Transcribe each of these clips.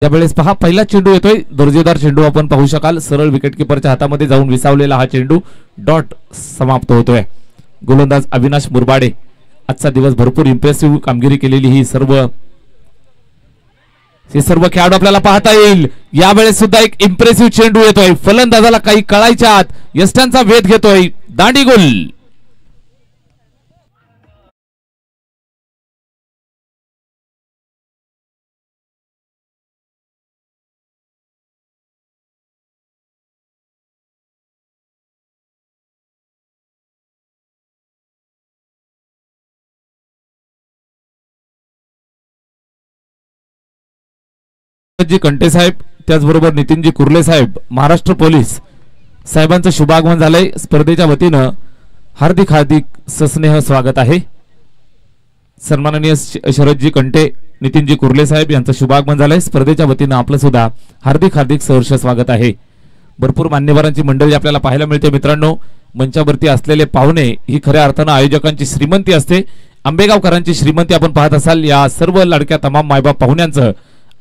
यावेळेस पहा पहिला चेंडू येतोय, दर्जेदार चेंडू आपण पाहू शकाल. सरळ विकेटकीपरच्या हातामध्ये जाऊन विसावलेला हा चेंडू डॉट समाप्त होतोय. गोलंदाज अविनाश मुरबाडे आजचा दिवस भरपूर इम्प्रेसिव्ह कामगिरी केलेली ही सर्व खेळाडू आपल्याला पाहता येईल. यावेळेस सुद्धा एक इम्प्रेसिव्ह चेंडू येतोय. फलंदाजाला काही कळायच्या आत यष्टांचा वेध घेतोय. दांडी गोल. जी कंटे साहेब त्याचबरोबर नितीनजी कुर्ले साहेब महाराष्ट्र पोलीस साहेबांचं शुभागमन झालंय. स्पर्धेच्या वतीनं हार्दिक हार्दिक सस्नेह स्वागत आहे. सन्माननीय शरदजी कंटे नितीनजी कुर्ले साहेब यांचं शुभागमन झालंय. स्पर्धेच्या वतीनं आपलं सुद्धा हार्दिक हार्दिक सहर्ष स्वागत आहे. भरपूर मान्यवरांची मंडळी आपल्याला पाहायला मिळते. मित्रांनो, मंचावरती असलेले पाहुणे ही खऱ्या अर्थानं आयोजकांची श्रीमंती असते. आंबेगावकरांची श्रीमंती आपण पाहत असाल. या सर्व लाडक्या तमाम मायबाप पाहुण्यांचं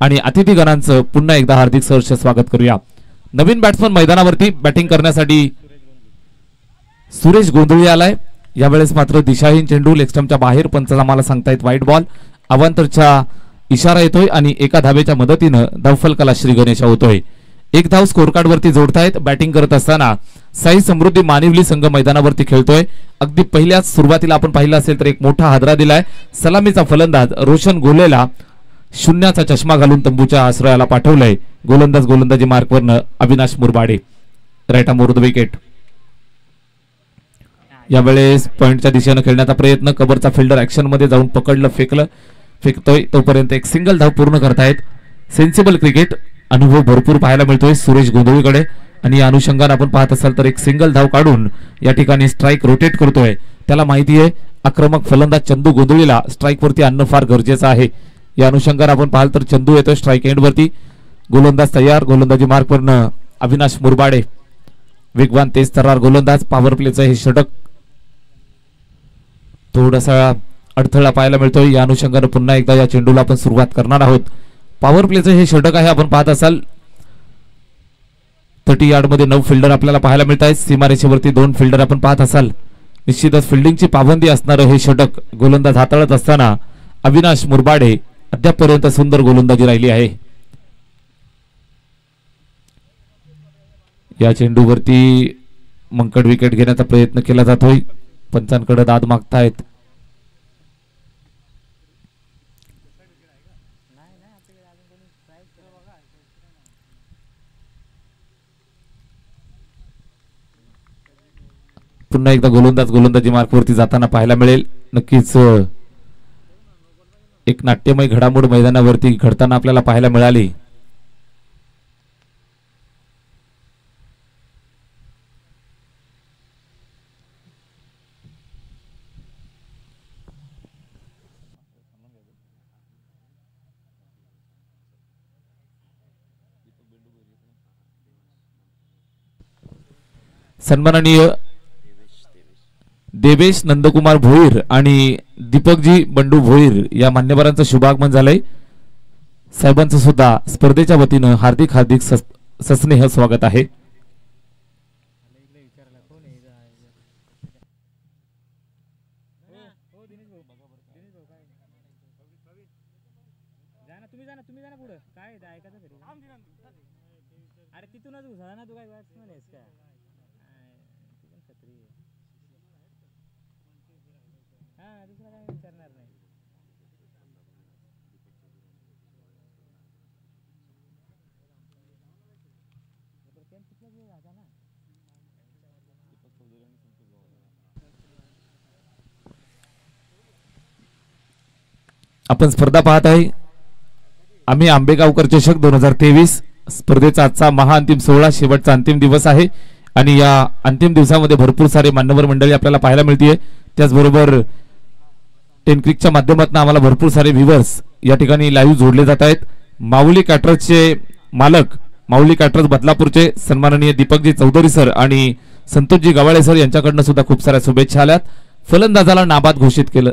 आणि अतिथीगणांचं पुन्हा एकदा हार्दिक सहर्ष स्वागत करूया. नवीन बॅट्समन मैदानावरती बॅटिंग करण्यासाठी सुरेश गोंधळी आलाय. यावेळेस मात्र दिशाहीन चेंडू लेगस्टम्पच्या बाहेर पंचाला मला सांगतायत वाईट बॉल. अवांतरचा इशारा येतोय आणि एका धावेच्या मदतीनं धावफलकाला श्री गणेशा होतोय. एक धाव स्कोर कार्ड वरती जोडतायत. बॅटिंग करत असताना साई समृद्धी मानिवली संघ मैदानावरती खेळतोय. अगदी पहिल्याच सुरुवातीला आपण पाहिलं असेल तर एक मोठा हादरा दिलाय. सलामीचा फलंदाज रोशन गोलेला शून्याचा चष्मा घालून तंबूच्या आश्रयाला पाठवलंय. गोलंदाजी मार्कवरनं Avinash Murbade. Right arm over the wicket. यावेळेस पॉइंटच्या दिशेनं खेळण्याचा प्रयत्न. कबरचा फिल्डर ऍक्शन मध्ये जाऊन पकडलं, फेकतोय. तोपर्यंत एक सिंगल धाव पूर्ण करतायत. सेन्सिबल क्रिकेट अनुभव भरपूर पाहायला मिळतोय सुरेश गोंधळीकडे आणि या अनुषंगाने आपण पाहत असाल तर एक सिंगल धाव काढून या ठिकाणी स्ट्राईक रोटेट करतोय. त्याला माहिती आहे आक्रमक फलंदाज चंदू गोंधळीला स्ट्राईक वरती आणणं फार गरजेचं आहे. या अनुषंगाने आपण पाहाल तर चंदू येतोय स्ट्राईक एंड वरती. गोलंदाज तयार. गोलंदाजी मार्कवरनं अविनाश मुरबाडे वेगवान तेज तर्रार गोलंदाज. पॉवर प्लेचं हे षटक थोडासा अडथळा पाहायला मिळतोय. या अनुषंगाने पुन्हा एकदा या चेंडूला आपण सुरुवात करणार आहोत. पॉवर प्लेचं हे षटक आहे. आपण पाहत असाल 30 यार्ड मध्ये 9 फिल्डर आपल्याला पाहायला मिळत आहेत. सीमारेषेवरती 2 फिल्डर आपण पाहत असाल. निश्चितच फिल्डिंगची पाबंदी असणारं हे षटक गोलंदाज हाताळत असताना अविनाश मुरबाडे अद्यापपर्यंत सुंदर गोलंदाजी राहिली आहे. या चेंडूवरती मंकड विकेट घेण्याचा प्रयत्न केला जातोय. पंचांकडे दाद मागतायत. पुन्हा एकदा गोलंदाजी मार्कवरती जाताना पाहायला मिळेल. नक्कीच एक नाट्यमय घडामोड मैदानावरती घडताना आपल्याला पाहायला मिळाली. सन्माननीय देवेश नंदकुमार भोईर आणि दीपकजी बंडू भोईर या मान्यवरांचं शुभागमन झालंय. साहेबांचं सुद्धा स्पर्धेच्या वतीनं हार्दिक हार्दिक सस्नेह स्वागत आहे. आपण स्पर्धा पाहत आहे. आम्ही आंबेगावकर चषक 2023 स्पर्धेचा आजचा महाअंतिम सोहळा शेवटचा अंतिम दिवस आहे आणि या अंतिम दिवसामध्ये भरपूर सारे मान्यवर मंडळी आपल्याला पाहायला मिळते. त्याचबरोबर टेनक्रिकच्या माध्यमातून आम्हाला भरपूर सारे व्ह्यूअर्स या ठिकाणी लाईव्ह जोडले जात आहेत. माऊली कॅटरर्सचे मालक माऊली कॅटरर्स बदलापूरचे सन्माननीय दीपकजी चौधरी सर आणि संतोषजी गवाळे सर यांच्याकडनं सुद्धा खूप साऱ्या शुभेच्छा आल्यात. फलंदाजाला नाबाद घोषित केलं.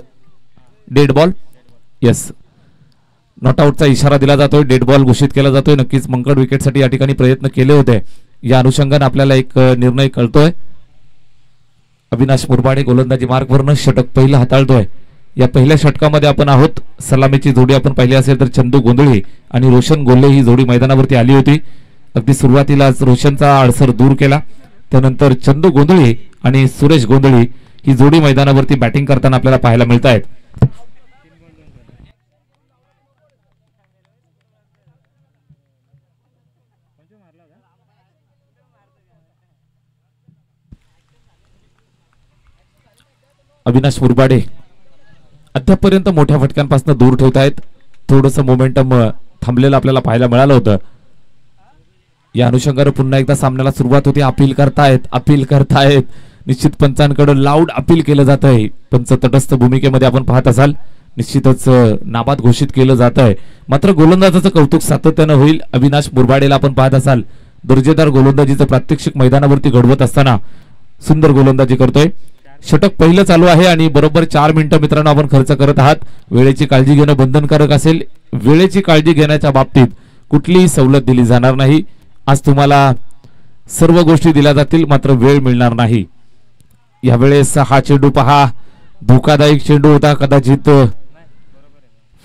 Dead ball. यस. नॉट आउटचा इशारा दिला जातोय, डेड बॉल घोषित केला जातोय. नक्कीच मंकड विकेटसाठी या ठिकाणी प्रयत्न केले होते. या अनुषंगाने आपल्याला एक निर्णय कळतोय. अविनाश मुरबाडे गोलंदाजी मार्कवरनं षटक पहिलं हाताळतोय. या पहिल्या षटकामध्ये आपण आहोत. सलामीची जोडी आपण पाहिली असेल तर चंदू गोंधळी आणि रोशन गोल्हे ही जोडी मैदानावरती आली होती. अगदी सुरुवातीलाच रोशनचा अडसर दूर केला. त्यानंतर चंदू गोंधळी आणि सुरेश गोंधळी ही जोडी मैदानावरती बॅटिंग करताना आपल्याला पाहायला मिळत आहेत. अविनाश मुरबाडे अद्यापर्यंत मोठ्या फटक्यांपासून दूर ठेवत आहेत. थोडंसं मोमेंटम थांबलेलं आपल्याला पाहायला मिळालं होतं. या अनुषंगाने पुन्हा एकदा सामन्याला सुरुवात होती. अपील करतायत निश्चित पंचांकडे लाऊड अपील केलं जात आहे. पंच तटस्थ भूमिकेमध्ये आपण पाहत असाल. निश्चितच नाबाद घोषित केलं जात आहे. मात्र गोलंदाजाचं कौतुक सातत्यानं होईल. अविनाश मुरबाडेला आपण पाहत असाल दर्जेदार गोलंदाजीचं प्रात्यक्षिक मैदानावरती घडवत असताना सुंदर गोलंदाजी करतोय. षटक पहिलं चालू आहे आणि बरोबर 4 मिनिटं मित्रांनो आपण खर्च करत आहात. वेळेची काळजी घेणं बंधनकारक असेल. वेळेची काळजी घेण्याच्या बाबतीत कुठलीही सवलत दिली जाणार नाही. आज तुम्हाला सर्व गोष्टी दिल्या जातील मात्र वेळ मिळणार नाही. यावेळेस हा चेंडू पहा, धोकादायक चेंडू होता कदाचित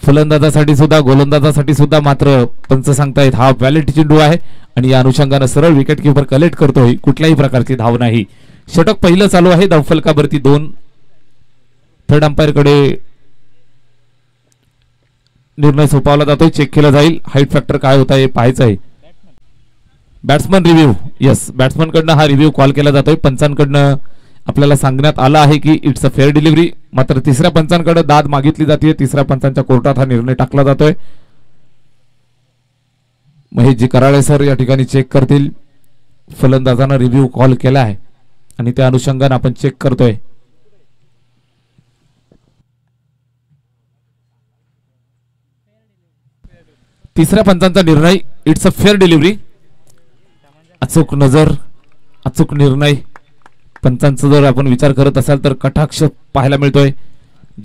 फलंदाजासाठी सुद्धा गोलंदाजासाठी सुद्धा. मात्र पंच सांगतायत हा व्हॅलिड चेंडू आहे आणि या अनुषंगाने सरळ विकेट किपर कलेक्ट करतोय. कुठल्याही प्रकारची धाव नाही. षटक पहिलं चालू आहे. धावफलकावरती 2. थर्ड अंपायर कडे निर्णय सोपवला जातोय. चेक केला जाईल. हाईट फॅक्टर काय होता हे पाहायचं आहे. बॅट्समन रिव्ह्यू, यस, बॅट्समन कडनं हा रिव्ह्यू कॉल केला जातोय. पंचांकडनं आपल्याला सांगण्यात आलं आहे की इट्स अ फेअर डिलिव्हरी. मात्र तिसऱ्या पंचांकडे दाद मागितली जाते. तिसऱ्या पंचांच्या कोर्टात हा निर्णय टाकला जातोय. महेशजी कराळे सर या ठिकाणी चेक करतील. फलंदाजानं रिव्ह्यू कॉल केला आहे आणि त्या अनुषंगाने आपण चेक करतोय. तिसऱ्या पंचांचा निर्णय इट्स अ फेअर डिलिव्हरी. अचूक नजर, अचूक निर्णय. पंचांचा जर आपण विचार करत असाल तर कटाक्ष पाहायला मिळतोय.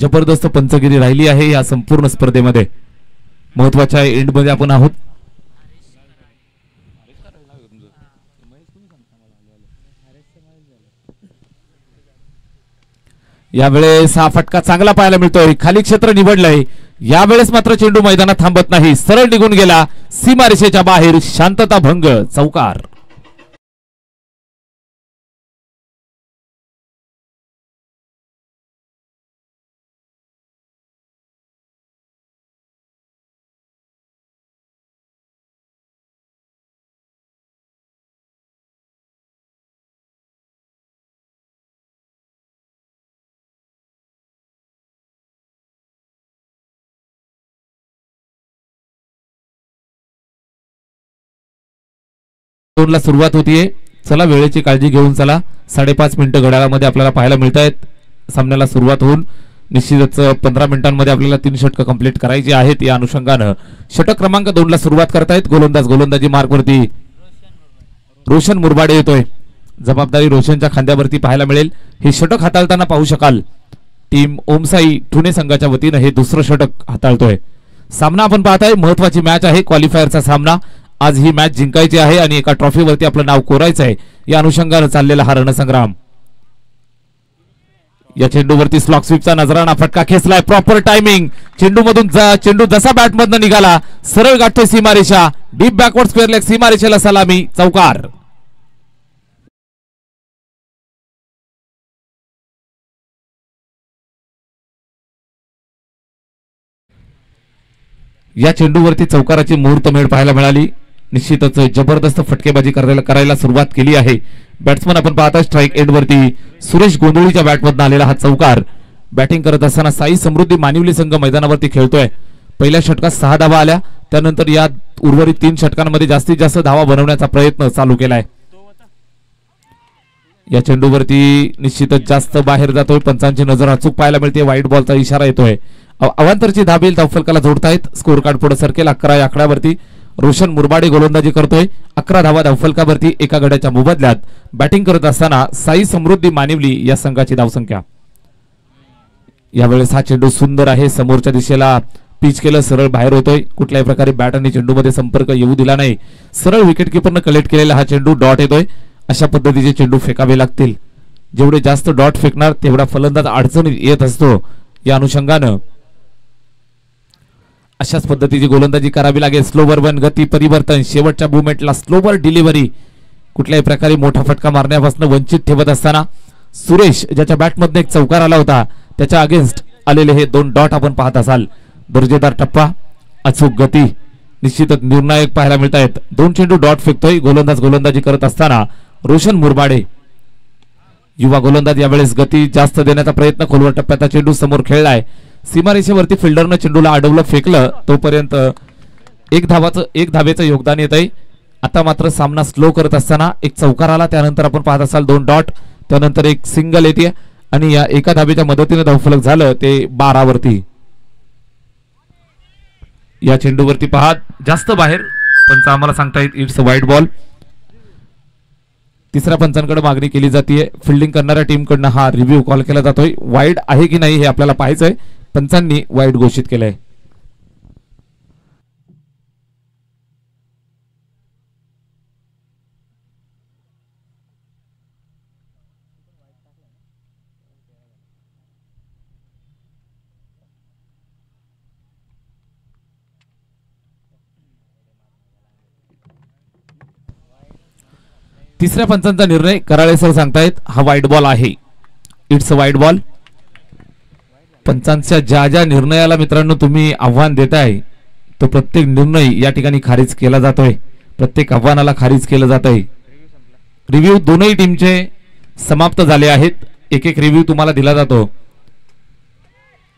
जबरदस्त पंचगिरी राहिली आहे या संपूर्ण स्पर्धेमध्ये. महत्वाच्या एंडमध्ये आपण आहोत. यावेळेस हा फटका चांगला पाहायला मिळतोय. खाली क्षेत्र निवडलंय. यावेळेस मात्र चेंडू मैदानात थांबत नाही. सरळ निघून गेला सीमारेषेच्या बाहेर. शांतता भंग, चौकार. ला सुरुवात होतीये. चला वेळेची काळजी घेऊन चला. 5.5 मिनिटं घड्याळामध्ये आपल्याला पाहायला मिळत आहेत. सामन्याला सुरुवात होऊन निश्चितच 15 मिनिटांमध्ये आपल्याला 3 षटकं कंप्लीट करायची आहेत. या अनुषंगानं षटक क्रमांक 2 ला सुरुवात करतायत. गोलंदाजी मार्कवरती रोशन मुरबाडे येतोय. जबाबदारी रोशनच्या खांद्यावरती पाहायला मिळेल. हे षटक हाताळताना पाहू शकाल टीम ओमसाई ठुणे संघाच्या वतीनं हे दुसरं षटक हाताळतोय. सामना आपण पाहताय. महत्वाची मॅच आहे. क्वालिफायरचा सामना. आज ही मॅच जिंकायची आहे आणि एका ट्रॉफीवरती आपलं नाव कोरायचं आहे. या अनुषंगाने चाललेला हा रणसंग्राम. या चेंडूवरती स्लॉक स्वीपचा नजराणा. फटका खेचलाय. Proper timing. चेंडू जसा बॅटमधनं निघाला सरळ गाठतोय सीमारेषा. Deep backward square leg. सीमारेषेला सलामी, चौकार. या चेंडूवरती चौकाराची मुहूर्तमेढ पाहायला मिळाली. निश्चितच जबरदस्त फटकेबाजी करायला सुरुवात केली आहे. बॅट्समन आपण पाहता स्ट्राईक एंडवरती सुरेश गोंधळीच्या बॅटमधून आलेला हा चौकार. बॅटिंग करत असताना साई समृद्धी मानिवली संघ मैदानावरती खेळतोय. पहिल्या षटकात 6 धावा आल्या. त्यानंतर या उर्वरित 3 षटकांमध्ये जास्तीत जास्त धावा बनवण्याचा प्रयत्न चालू केलाय. या चेंडूवरती निश्चितच जास्त बाहेर जातोय. पंचांची नजर अचूक पाहायला मिळते. व्हाईट बॉलचा इशारा येतोय. अवांतरची धाबेल धावफलकाला जोडतायत. स्कोर कार्ड पुढे सरकेल. 11 या आकड्यावरती रोशन मुरबाडे गोलंदाजी करतोय. 11 धावा धावफलकावरती. एका गड्याच्या मोबदल्यात बॅटिंग करत असताना साई समृद्धी मानिवली या संघाची धावसंख्या. यावेळेस हा चेंडू सुंदर आहे. समोरच्या दिशेला पिच केलं, सरळ बाहेर होतोय. कुठल्याही प्रकारे बॅट आणि चेंडूमध्ये संपर्क येऊ दिला नाही. सरळ विकेट किपरनं कलेक्ट केलेला हा चेंडू डॉट येतोय. अशा पद्धतीचे चेंडू फेकावे लागतील. जेवढे जास्त डॉट फेकणार तेवढा फलंदाज अडचणीत येत असतो. या अनुषंगानं अशाच पद्धतीची गोलंदाजी करावी लागेल. स्लोवर वन, गती परिवर्तन, शेवटच्या मुवमेंटला स्लोवर डिलिव्हरी, कुठल्याही प्रकारे मोठा फटका मारण्यापासून वंचित ठेवत असताना सुरेश ज्याच्या बॅटमध्ये एक चौकार आला होता त्याच्या अगेन्स्ट आलेले हे 2 डॉट आपण पाहत असाल. दर्जेदार टप्पा, अचूक गती, निश्चितच निर्णायक पाहायला मिळत आहेत. 2 चेंडू डॉट फेकतोय गोलंदाजी करत असताना रोशन मुरबाडे. युवा गोलंदाज यावेळेस गती जास्त देण्याचा प्रयत्न, खोलवर टप्प्याचा चेंडू समोर खेळलाय. सीमारेषेवरती फिल्डरनं चेंडूला अडवलं, फेकलं, तोपर्यंत एक धावेचं योगदान येत आहे. आता मात्र सामना स्लो करत असताना एक चौकार आला, त्यानंतर आपण पाहत असाल 2 डॉट, त्यानंतर एक सिंगल येते आणि या एका धावेच्या मदतीने धावफलक झालं ते 12 वरती. या चेंडूवरती पहा जास्त बाहेर, पंच आम्हाला सांगतायत इट्स अ वाईड बॉल. तिसऱ्या पंचांकडे मागणी केली जाते. फिल्डिंग करणाऱ्या टीमकडनं हा रिव्ह्यू कॉल केला जातोय. वाईड आहे की नाही हे आपल्याला पाहायचंय. पंचांनी वाईड घोषित केलंय. तिसऱ्या पंचांचा निर्णय कराळे सर सांगतायत हा वाईड बॉल आहे. It's a wide ball. पंचांच्या ज्या निर्णयाला मित्रांनो तुम्ही आव्हान देताय तो प्रत्येक निर्णय या ठिकाणी खारिज केला जातोय. प्रत्येक आव्हानाला खारिज केलं जात आहे. रिव्ह्यू दोनही टीमचे समाप्त झाले आहेत. एक एक रिव्ह्यू तुम्हाला दिला जातो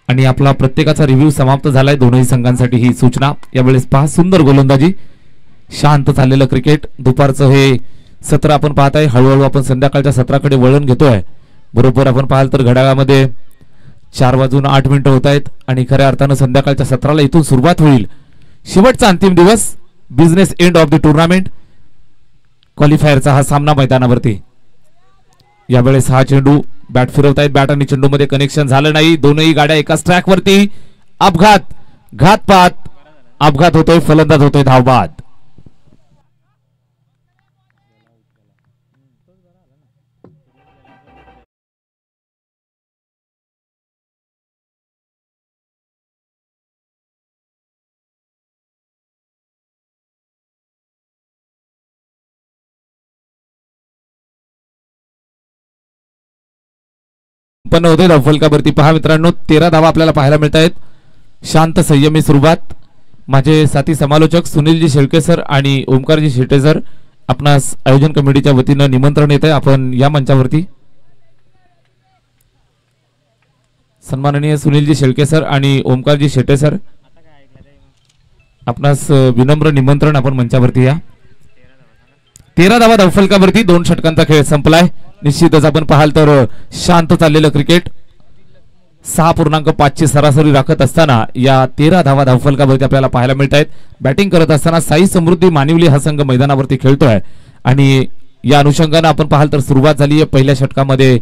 आणि आपला प्रत्येकाचा रिव्ह्यू समाप्त झालाय दोनही संघांसाठी ही सूचना. यावेळेस पहा सुंदर गोलंदाजी, शांत चाललेलं क्रिकेट. दुपारचं हे सत्र आपण पाहताय, हळूहळू आपण संध्याकाळच्या सत्राकडे वळण घेतोय. बरोबर आपण पाहाल तर घड्याळामध्ये 4:08 होत आहेत आणि खऱ्या अर्थानं संध्याकाळच्या सत्राला इथून सुरुवात होईल. शेवटचा अंतिम दिवस, business end of the tournament, क्वालिफायरचा हा सामना मैदानावरती. यावेळेस हा चेंडू बॅट फिरवतायत. बॅट आणि चेंडू मध्ये कनेक्शन झालं नाही. दोनही गाड्या एकाच ट्रॅक वरती. अपघात होतोय. फलंदाज होतोय धावबाद. पण होते धावफलकावरती पहा मित्रांनो 13 धावा आपल्याला पाहायला मिळत आहेत. शांत संयमी सुरुवात. माझे साथी समालोचक सुनीलजी शेळके सर आणि ओमकारजी शेटे सर आपणास आयोजन कमिटीच्या वतीनं निमंत्रण येत आहे. आपण या मंचावरती. सन्माननीय सुनीलजी शेळके सर आणि ओमकारजी शेटे सर आपणास विनम्र निमंत्रण. आपण मंचावरती या. 13 धावा धावफलकावरती. 2 षटकांचा खेळ संपलाय. निश्चितच आपण पाहाल तर शांत चाललेलं क्रिकेट. 6.5 ची सरासरी राखत असताना या 13 धावा धावफलकावरती आपल्याला पाहायला मिळत आहेत. बॅटिंग करत असताना साई समृद्धी मानिवली हा संघ मैदानावरती खेळतोय आणि या अनुषंगाने आपण पाहाल तर सुरुवात झाली आहे. पहिल्या षटकामध्ये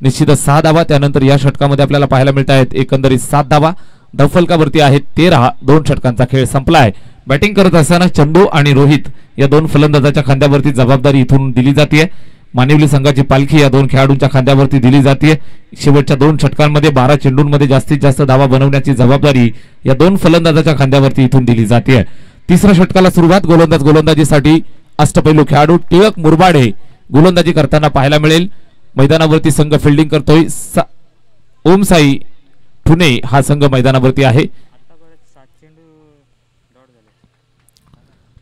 निश्चितच 6 धावा, त्यानंतर या षटकामध्ये आपल्याला पाहायला मिळत आहेत एकंदरीत 7 धावा. धावफलकावरती आहेत 13. 2 षटकांचा खेळ संपलाय. बॅटिंग करत असताना चंदू आणि रोहित या 2 फलंदाजाच्या खांद्यावरती जबाबदारी इथून दिली जाते. मानिवली संघाची पालखी या 2 खेळाडूंच्या खांद्यावरती दिली जाते. शेवटच्या 2 षटकांमध्ये 12 चेंडूंमध्ये जास्तीत जास्त धावा बनवण्याची जबाबदारी या 2 फलंदाजाच्या खांद्यावरती इथून दिली जाते. तिसऱ्या षटकाला सुरुवात. गोलंदाजीसाठी अष्टपैलू खेळाडू टिळक मुरबाडे गोलंदाजी करताना पाहायला मिळेल. मैदानावरती संघ फिल्डिंग करतोय. ओम साई पुणे हा संघ मैदानावरती आहे.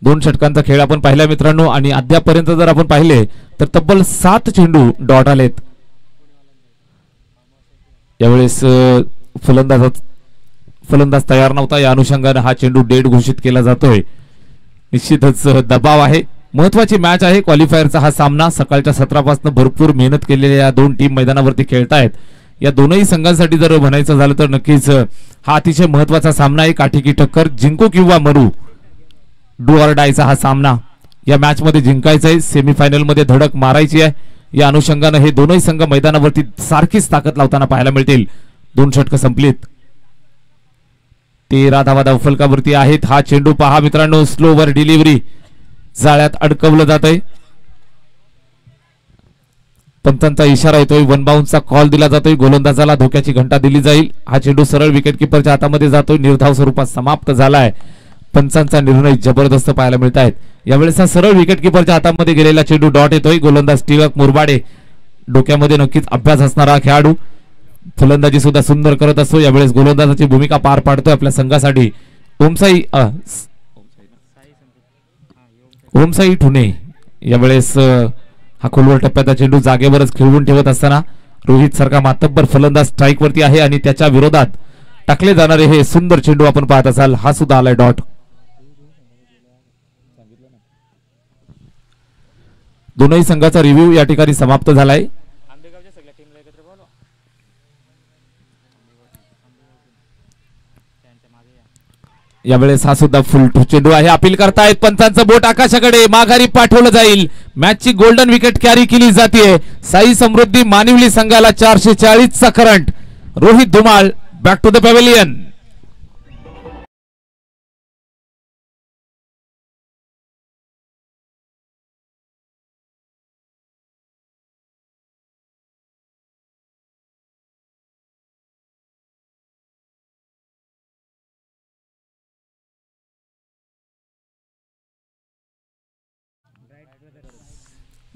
2 षटकांचा खेळ आपण पाहिला मित्रांनो आणि अद्यापर्यंत जर आपण पाहिले तर तब्बल 7 चेंडू डॉट आलेत. यावेळेस फलंदाज तयार नव्हता. या अनुषंगाने हा चेंडू डेड घोषित केला जातोय. निश्चितच दबाव आहे. महत्वाची मॅच आहे. क्वालिफायरचा हा सामना. सकाळच्या सत्रापासून भरपूर मेहनत केलेल्या या 2 टीम मैदानावरती खेळतायत. या दोनही संघांसाठी जर म्हणायचं झालं तर नक्कीच हा अतिशय महत्वाचा सामना आहे. काठी की टक्कर, जिंकू किंवा मरू, डू ऑर डायचा हा सामना. या मॅच मध्ये जिंकायचं आहे. सेमीफायनल मध्ये धडक मारायची आहे. या अनुषंगाने हे दोनही संघ मैदानावरती सारखीच ताकद लावताना पाहायला मिळतील. 2 षटक संपलीत. 13 धावा धावफलकावरती आहेत. हा चेंडू पहा मित्रांनो, स्लोवर डिलिव्हरी जाळ्यात अडकवलं जात आहे. पंचांचा इशारा येतोय, वन बाउन्सचा कॉल दिला जातोय. गोलंदाजाला धोक्याची घंटा दिली जाईल. हा चेंडू सरळ विकेट किपरच्या हातामध्ये जातोय. निर्धाव स्वरूपात समाप्त झालाय. पंचांचा निर्णय जबरदस्त पाहायला मिळत आहेत. यावेळेस हा सरळ विकेट किपरच्या हातामध्ये गेलेला चेंडू डॉट येतोय. गोलंदाज टिळक मुरबाडे डोक्यामध्ये नक्कीच अभ्यास असणारा खेळाडू, फलंदाजी सुद्धा सुंदर करत असतो. यावेळेस गोलंदाजाची भूमिका पार पाडतोय आपल्या संघासाठी ओमसाई ठुणे. यावेळेस हा खोलवर टप्प्याचा चेंडू जागेवरच खेळवून ठेवत असताना रोहित सारखा मातब्बर फलंदाज स्ट्राईक वरती आहे आणि त्याच्या विरोधात टाकले जाणारे हे सुंदर चेंडू आपण पाहत असाल. हा सुद्धा आलाय डॉट. दोनही संघाचा रिव्ह्यू या ठिकाणी समाप्त झालाय. यावेळेस हा सुद्धा फुल चेंडू आहे. अपील करतायत पंचांचं बोट आकाशाकडे. माघारी पाठवलं जाईल. मॅचची गोल्डन विकेट कॅरी केली जाते. साई समृद्धी मानिवली संघाला 440 चा current. Rohit Dhumal back to the pavilion.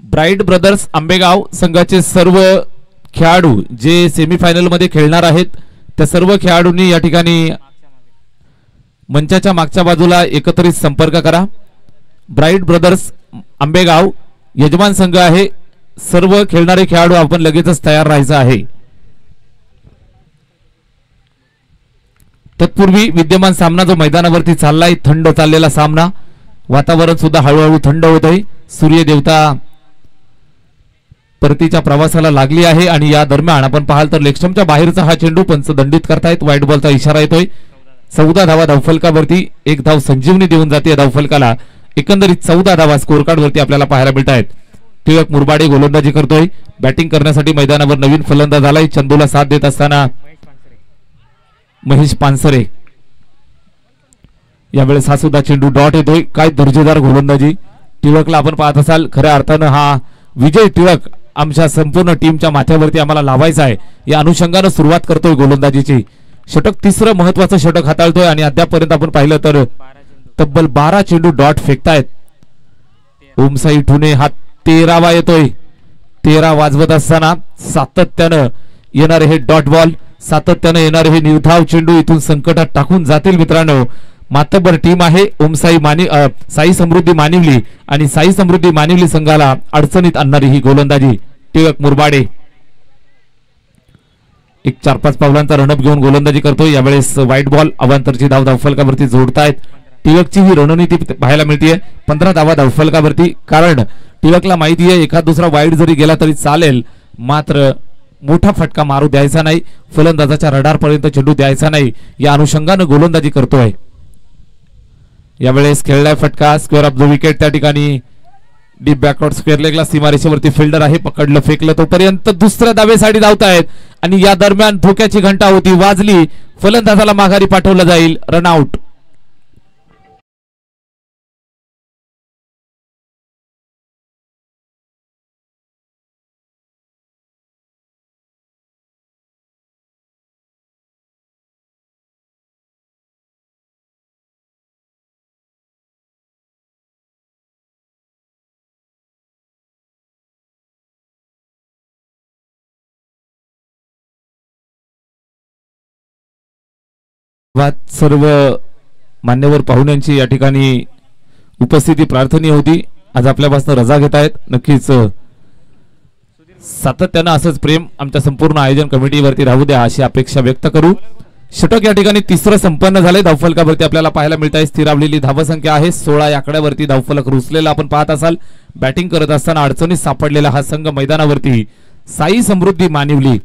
Bright brothers Ambegaon संघाचे सर्व खेळाडू जे सेमीफायनल मध्ये खेळणार आहेत त्या सर्व खेळाडूंनी या ठिकाणी मंचाच्या मागच्या बाजूला एकत्रित संपर्क करा. ब्राईट ब्रदर्स आंबेगाव यजमान संघ आहे. सर्व खेळणारे खेळाडू आपण लगेचच तयार राहायचं आहे. तत्पूर्वी विद्यमान सामना जो मैदानावरती चाललाय, थंड चाललेला सामना, वातावरण सुद्धा हळूहळू थंड होत आहे. सूर्य देवता परतीच्या प्रवासाला लागली आहे आणि या दरम्यान आपण पाहाल तर लेगस्टंपच्या बाहेरचा हा चेंडू पंच दंडित करतायत. व्हाईट बॉलचा इशारा येतोय. 14 धावा धावफलकावरती, एक धाव संजीवनी देऊन जाते धावफलकाला. एकंदरीत 14 धावा स्कोर कार्ड वरती आपल्याला पाहायला मिळत आहेत. टिळक मुरबाडे गोलंदाजी करतोय. बॅटिंग करण्यासाठी मैदानावर नवीन फलंदाज आलाय. चंदूला साथ देत असताना महेश पानसरे. यावेळेस हा सुद्धा चेंडू डॉट येतोय. काय दर्जेदार गोलंदाजी. टिळकला आपण पाहत असाल खऱ्या अर्थानं हा विजय टिळक आमच्या संपूर्ण टीमच्या माथ्यावरती आम्हाला लावायचा आहे या अनुषंगाने सुरुवात करतोय गोलंदाजीची. षटक, तिसरं महत्वाचं षटक हाताळतोय आणि अद्यापर्यंत आपण पाहिलं तर तब्बल 12 चेंडू डॉट फेकतायत. ओमसाई ठुणे हा 13वा येतोय. 13 वाजवत असताना सातत्यानं येणारे हे डॉट बॉल, सातत्यानं येणारे हे निर्धाव चेंडू इथून संकटात टाकून जातील मित्रांनो. मातब्बर टीम आहे साई समृद्धी मानिवली आणि साई समृद्धी मानिवली संघाला अडचणीत आणणारी ही गोलंदाजी. टिळक मुरबाडे एक 4-5 पावलांचा रणअप घेऊन गोलंदाजी करतोय. यावेळेस व्हाईट बॉल, अवांतरची धाव धावफलकावरती जोडतायत. टिळकची ही रणनीती पाहायला मिळते. 15 धावा धावफलकावरती, कारण टिळकला माहिती आहे एखाद दुसरा वाईड जरी गेला तरी चालेल, मात्र मोठा फटका मारू द्यायचा नाही, फलंदाजाच्या रडारपर्यंत चेंडू द्यायचा नाही या अनुषंगाने गोलंदाजी करतोय. यावेळेस खेळलाय फटका, स्क्वेअर ऑफ द विकेट. त्या ठिकाणी डीप बॅकवर्ड स्क्वेअर लेगला सीमारेषेवरती फिल्डर आहे, पकडलं फेकलं तोपर्यंत दुसऱ्या धावेसाठी धावतायत आणि या दरम्यान धोक्याची घंटा होती, वाजली. फलंदाजाला माघारी पाठवलं जाईल. रनआउट. सर्व मान्यवर पाहुण्यांची या ठिकाणी उपस्थिती प्रार्थनीय होती. आज आपल्यापासून रजा घेत आहेत. नक्कीच सातत्यानं असंच प्रेम आमच्या संपूर्ण आयोजन कमिटीवरती राहू द्या अशी अपेक्षा व्यक्त करू. षटक या ठिकाणी तिसरं संपन्न झाले. धावफलकावरती आपल्याला पाहायला मिळत आहे स्थिरावलेली धावसंख्या आहे 16. या आकड्यावरती धावफलक रुसलेला आपण पाहत असाल. बॅटिंग करत असताना अडचणीत सापडलेला हा संघ मैदानावरती साई समृद्धी मानिवली.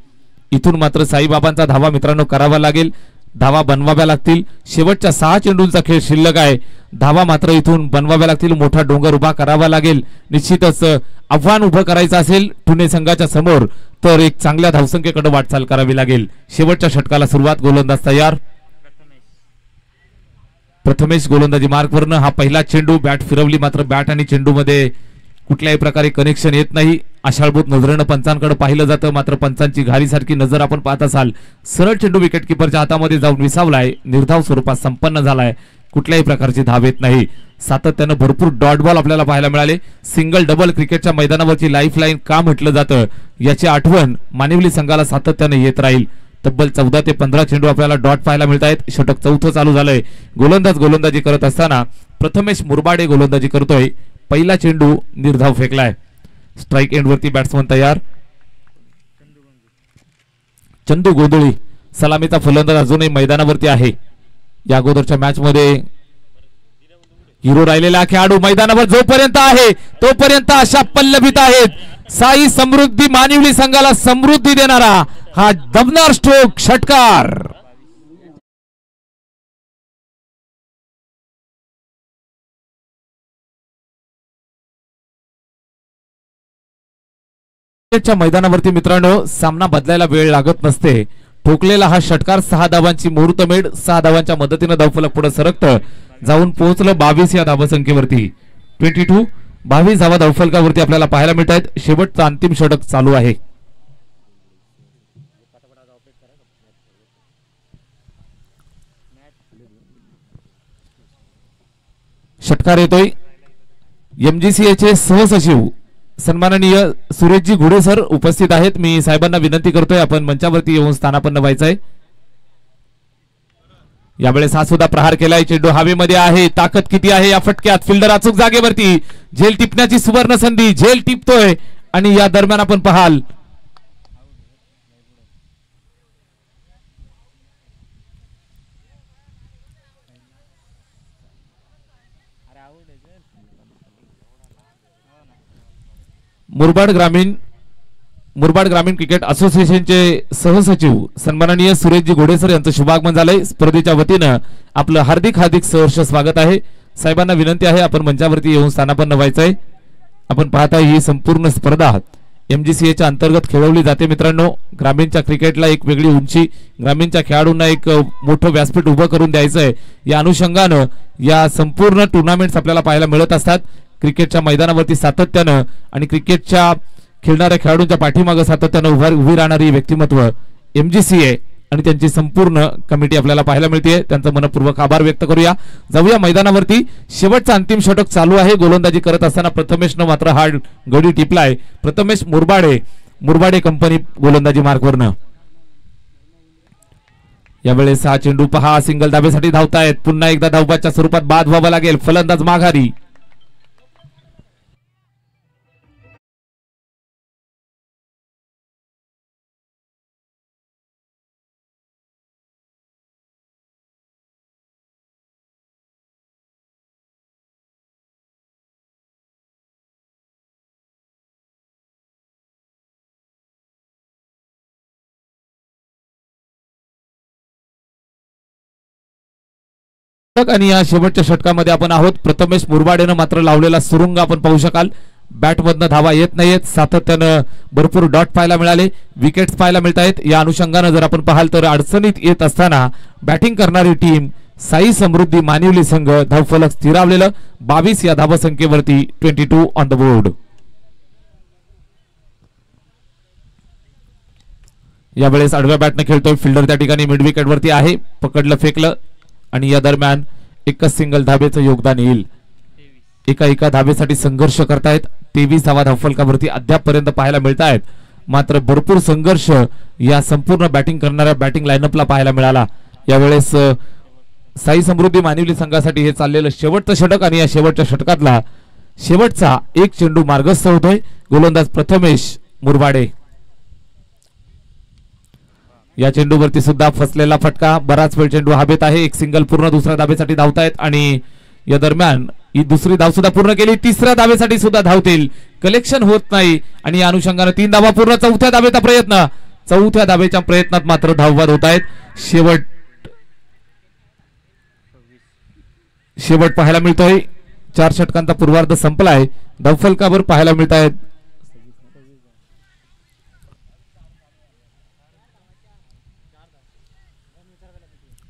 इथून मात्र साईबाबांचा धावा मित्रांनो करावा लागेल, धावा बनवाव्या लागतील. शेवटच्या 6 चेंडूंचा खेळ शिल्लक आहे. धावा मात्र इथून बनवाव्या लागतील. मोठा डोंगर उभा करावा लागेल. निश्चितच आव्हान उभं करायचं असेल पुणे संघाच्या समोर तर एक चांगल्या धावसंख्येकडे वाटचाल करावी लागेल. शेवटच्या षटकाला सुरुवात. गोलंदाज तयार. प्रथमेश गोलंदाजी मार्कवरनं हा पहिला चेंडू बॅट फिरवली, मात्र बॅट आणि चेंडू मध्ये कुठल्याही प्रकारे कनेक्शन येत नाही. आशाळभूत नजरेनं पंचांकडे पाहिलं जातं, मात्र पंचांची घारीसारखी नजर आपण पाहत असाल. सरळ चेंडू विकेट किपरच्या हातामध्ये जाऊन विसावलाय, निर्धाव स्वरूपात संपन्न झालाय, कुठल्याही प्रकारची धाव येत नाही. सातत्यानं भरपूर डॉट बॉल आपल्याला पाहायला मिळाले. सिंगल डबल क्रिकेटच्या मैदानावरची लाईफलाईन का म्हटलं जातं याची आठवण मानिवली संघाला सातत्याने येत राहील. तब्बल 14 ते 15 चेंडू आपल्याला डॉट पाहायला मिळत आहेत. षटक चौथं चालू झालंय. गोलंदाज गोलंदाजी करत असताना प्रथमेश मुरबाडे गोलंदाजी करतोय. पहिला चेंडू निर्धाव फेकलाय. स्ट्राइक एंड वरती बॅट्समन तयार. चंदू गोंधळी सलामीचा फलंदाज अजूनही मैदानावरती आहे. या अगोदरच्या मॅच मध्ये हिरो राहिलेला खेळाडू मैदानावर जोपर्यंत आहे तोपर्यंत अशा पल्लवित आहेत. साई समृद्धी मानिवली संघाला समृद्धी देणारा हा दमदार स्ट्रोक षटकार. मैदानावरती मित्रांनो सामना बदलायला वेळ लागत नसते. ठोकलेला हा षटकार 6 धावांची मुहूर्तमेढ. 6 धावांच्या मदतीने धावफलक पुढे सरकतं जाऊन पोहोचलं 22 या धावसंख्येवरती. 22 22 धावा धावफलकावरती आपल्याला पाहायला मिळत आहेत. शेवटचा अंतिम षटक चालू आहे. षटकार येतोय. एमजीसीएचे सहसचिव सन्माननीय सुरेशजी घुडे सर उपस्थित आहेत. मी साहेबांना विनंती करतोय आपण मंचावरती येऊन स्थानापन्न व्हायचंय. यावेळेस हा सुद्धा प्रहार केलाय. चेंडू हवेमध्ये आहे. ताकद किती आहे या फटक्यात. फिल्डर अचूक जागेवरती. झेल टिपण्याची सुवर्ण संधी. झेल टिपतोय आणि या दरम्यान आपण पाहाल मुरबाड ग्रामीण क्रिकेट असोसिएशनचे सहसचिव सन्माननीय सुरेशजी घोडेसर यांचं शुभागमन झालंय. स्पर्धेच्या वतीनं आपलं हार्दिक हार्दिक सहर्ष स्वागत आहे. साहेबांना विनंती आहे आपण मंचावरती येऊन स्थानापन्न व्हायचंय. आपण पाहता ही संपूर्ण स्पर्धा एमजीसीएच्या अंतर्गत खेळवली जाते. मित्रांनो ग्रामीणच्या क्रिकेटला एक वेगळी उंची, ग्रामीणच्या खेळाडूंना एक मोठं व्यासपीठ उभं करून द्यायचंय. या अनुषंगानं या संपूर्ण टुर्नामेंट्स आपल्याला पाहायला मिळत असतात. क्रिकेटच्या मैदानावरती सातत्यानं आणि क्रिकेटच्या खेळणाऱ्या खेळाडूंच्या पाठीमागे सातत्यानं उभी राहणारी व्यक्तिमत्व एमजीसीए आणि त्यांची संपूर्ण कमिटी आपल्याला पाहायला मिळते. त्यांचा मनपूर्वक आभार व्यक्त करूया. जाऊया मैदानावरती. शेवटचा अंतिम षटक चालू आहे. गोलंदाजी करत असताना प्रथमेशनं मात्र हा गडी टिपलाय. प्रथमेश मुरबाडे कंपनी गोलंदाजी मार्कवरनं. यावेळेस हा चेंडू पहा सिंगल धाबेसाठी धावतायत. पुन्हा एकदा धावबाच्या स्वरूपात बाद व्हावं लागेल. फलंदाज माघारी. आणि या शेवटच्या षटकामध्ये आपण आहोत. प्रथमेश मुरबाडेनं मात्र लावलेला सुरुंग आपण पाहू शकाल. बॅटमधनं धावा येत नाहीयेत. सातत्यानं भरपूर डॉट पाहायला मिळाले. विकेट्स पाहायला मिळत आहेत. या अनुषंगानं जर आपण पाहाल तर अडचणीत येत असताना बॅटिंग करणारी टीम साई समृद्धी मानिवली संघ धावफलक स्थिरावलेलं 22 या धावसंख्येवरती. 22 ऑन द बोर्ड. यावेळेस आडव्या बॅटनं खेळतोय. फिल्डर त्या ठिकाणी मिड विकेट वरती आहे. पकडलं फेकलं आणि या दरम्यान एकच सिंगल धाबेचं योगदान येईल. एका धाबेसाठी संघर्ष करतायत. 23 धावा धावफलकावरती अद्यापपर्यंत पाहायला मिळत आहेत. मात्र भरपूर संघर्ष या संपूर्ण बॅटिंग करणाऱ्या बॅटिंग लाईनअपला पाहायला मिळाला. यावेळेस साई समृद्धी मानिवली संघासाठी हे चाललेलं शेवटचं षटक आणि या शेवटच्या षटकातला शेवटचा एक चेंडू मार्गस्थ होतोय. गोलंदाज प्रथमेश मुरबाडे. या चेंडूवरती सुद्धा फसलेला फटका. बराच वेळ चेंडू हवेत आहे. एक सिंगल पूर्ण दुसऱ्या धाबेसाठी धावतायत आणि या दरम्यान ही दुसरी धाव सुद्धा पूर्ण केली. तिसऱ्या धाबेसाठी सुद्धा धावतील. कलेक्शन होत नाही आणि या अनुषंगाने 3 धावा पूर्ण. चौथ्या धाबेचा प्रयत्न. चौथ्या धाबेच्या प्रयत्नात मात्र धावबाद होत आहेत. शेवट पाहायला मिळतोय. 4 षटकांचा पूर्वार्ध संपलाय. धावफलकावर पाहायला मिळत आहेत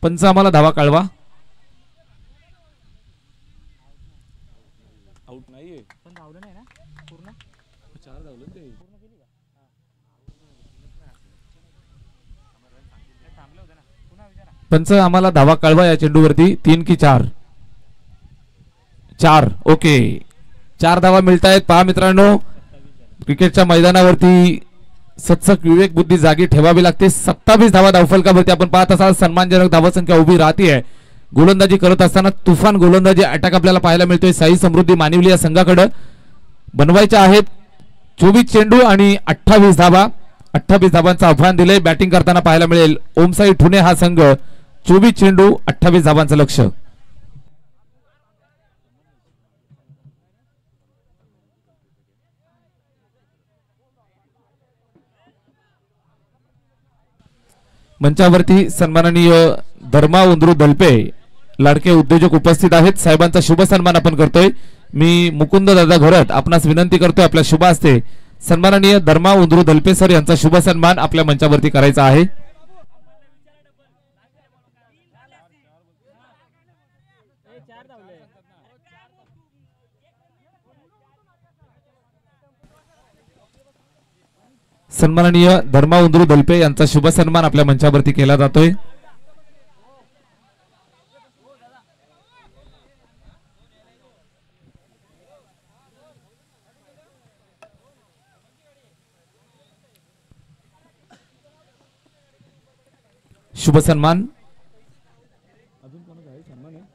पंच आम्हाला धावा कळवा. पण धावलं नाही ना पूर्ण 4 धावलं ते पूर्ण केली का थांबलं होतं ना पुन्हा विचारा पंच आम्हाला धावा कळवा या चेंडूवरती 3 की 4 4 ओके 4 धावा मिळत आहेत पहा मित्रांनो क्रिकेटच्या मैदानावरती सत्सक विवेक बुद्धी जागी ठेवावी लागते 27 धावा धावफलकावरती आपण पाहत असाल सन्मानजनक धावसंख्या उभी राहते गोलंदाजी करत असताना तुफान गोलंदाजी अटॅक आपल्याला पाहायला मिळतोय साई समृद्धी मानिवली या संघाकडे बनवायच्या आहेत 24 चेंडू आणि 28 धावा 28 धावांचं आव्हान दिलंय बॅटिंग करताना पाहायला मिळेल ओमसाई ठुणे हा संघ 24 चेंडू 28 धावांचं लक्ष मंचावरती सन्माननीय धर्मा उंद्रू दलपे लाडके उद्योजक उपस्थित आहेत साहेबांचा शुभ सन्मान आपण करतोय मी मुकुंद दादा घोरत आपणास विनंती करतोय आपल्या शुभ हस्ते सन्माननीय धर्मा उंद्रू दलपे सर यांचा शुभ सन्मान आपल्या मंचावरती करायचा आहे सन्माननीय धर्मा उंद्रू दलपे यांचा शुभ सन्मान आपल्या मंचावरती केला जातोय शुभ सन्मान अजून कोणाचा आहे सन्मान आहे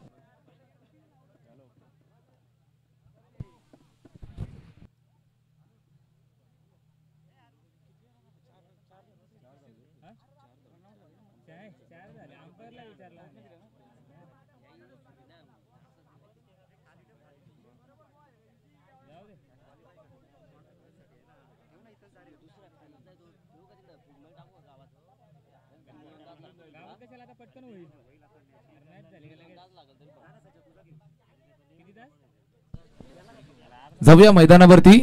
जाऊया मैदानावरती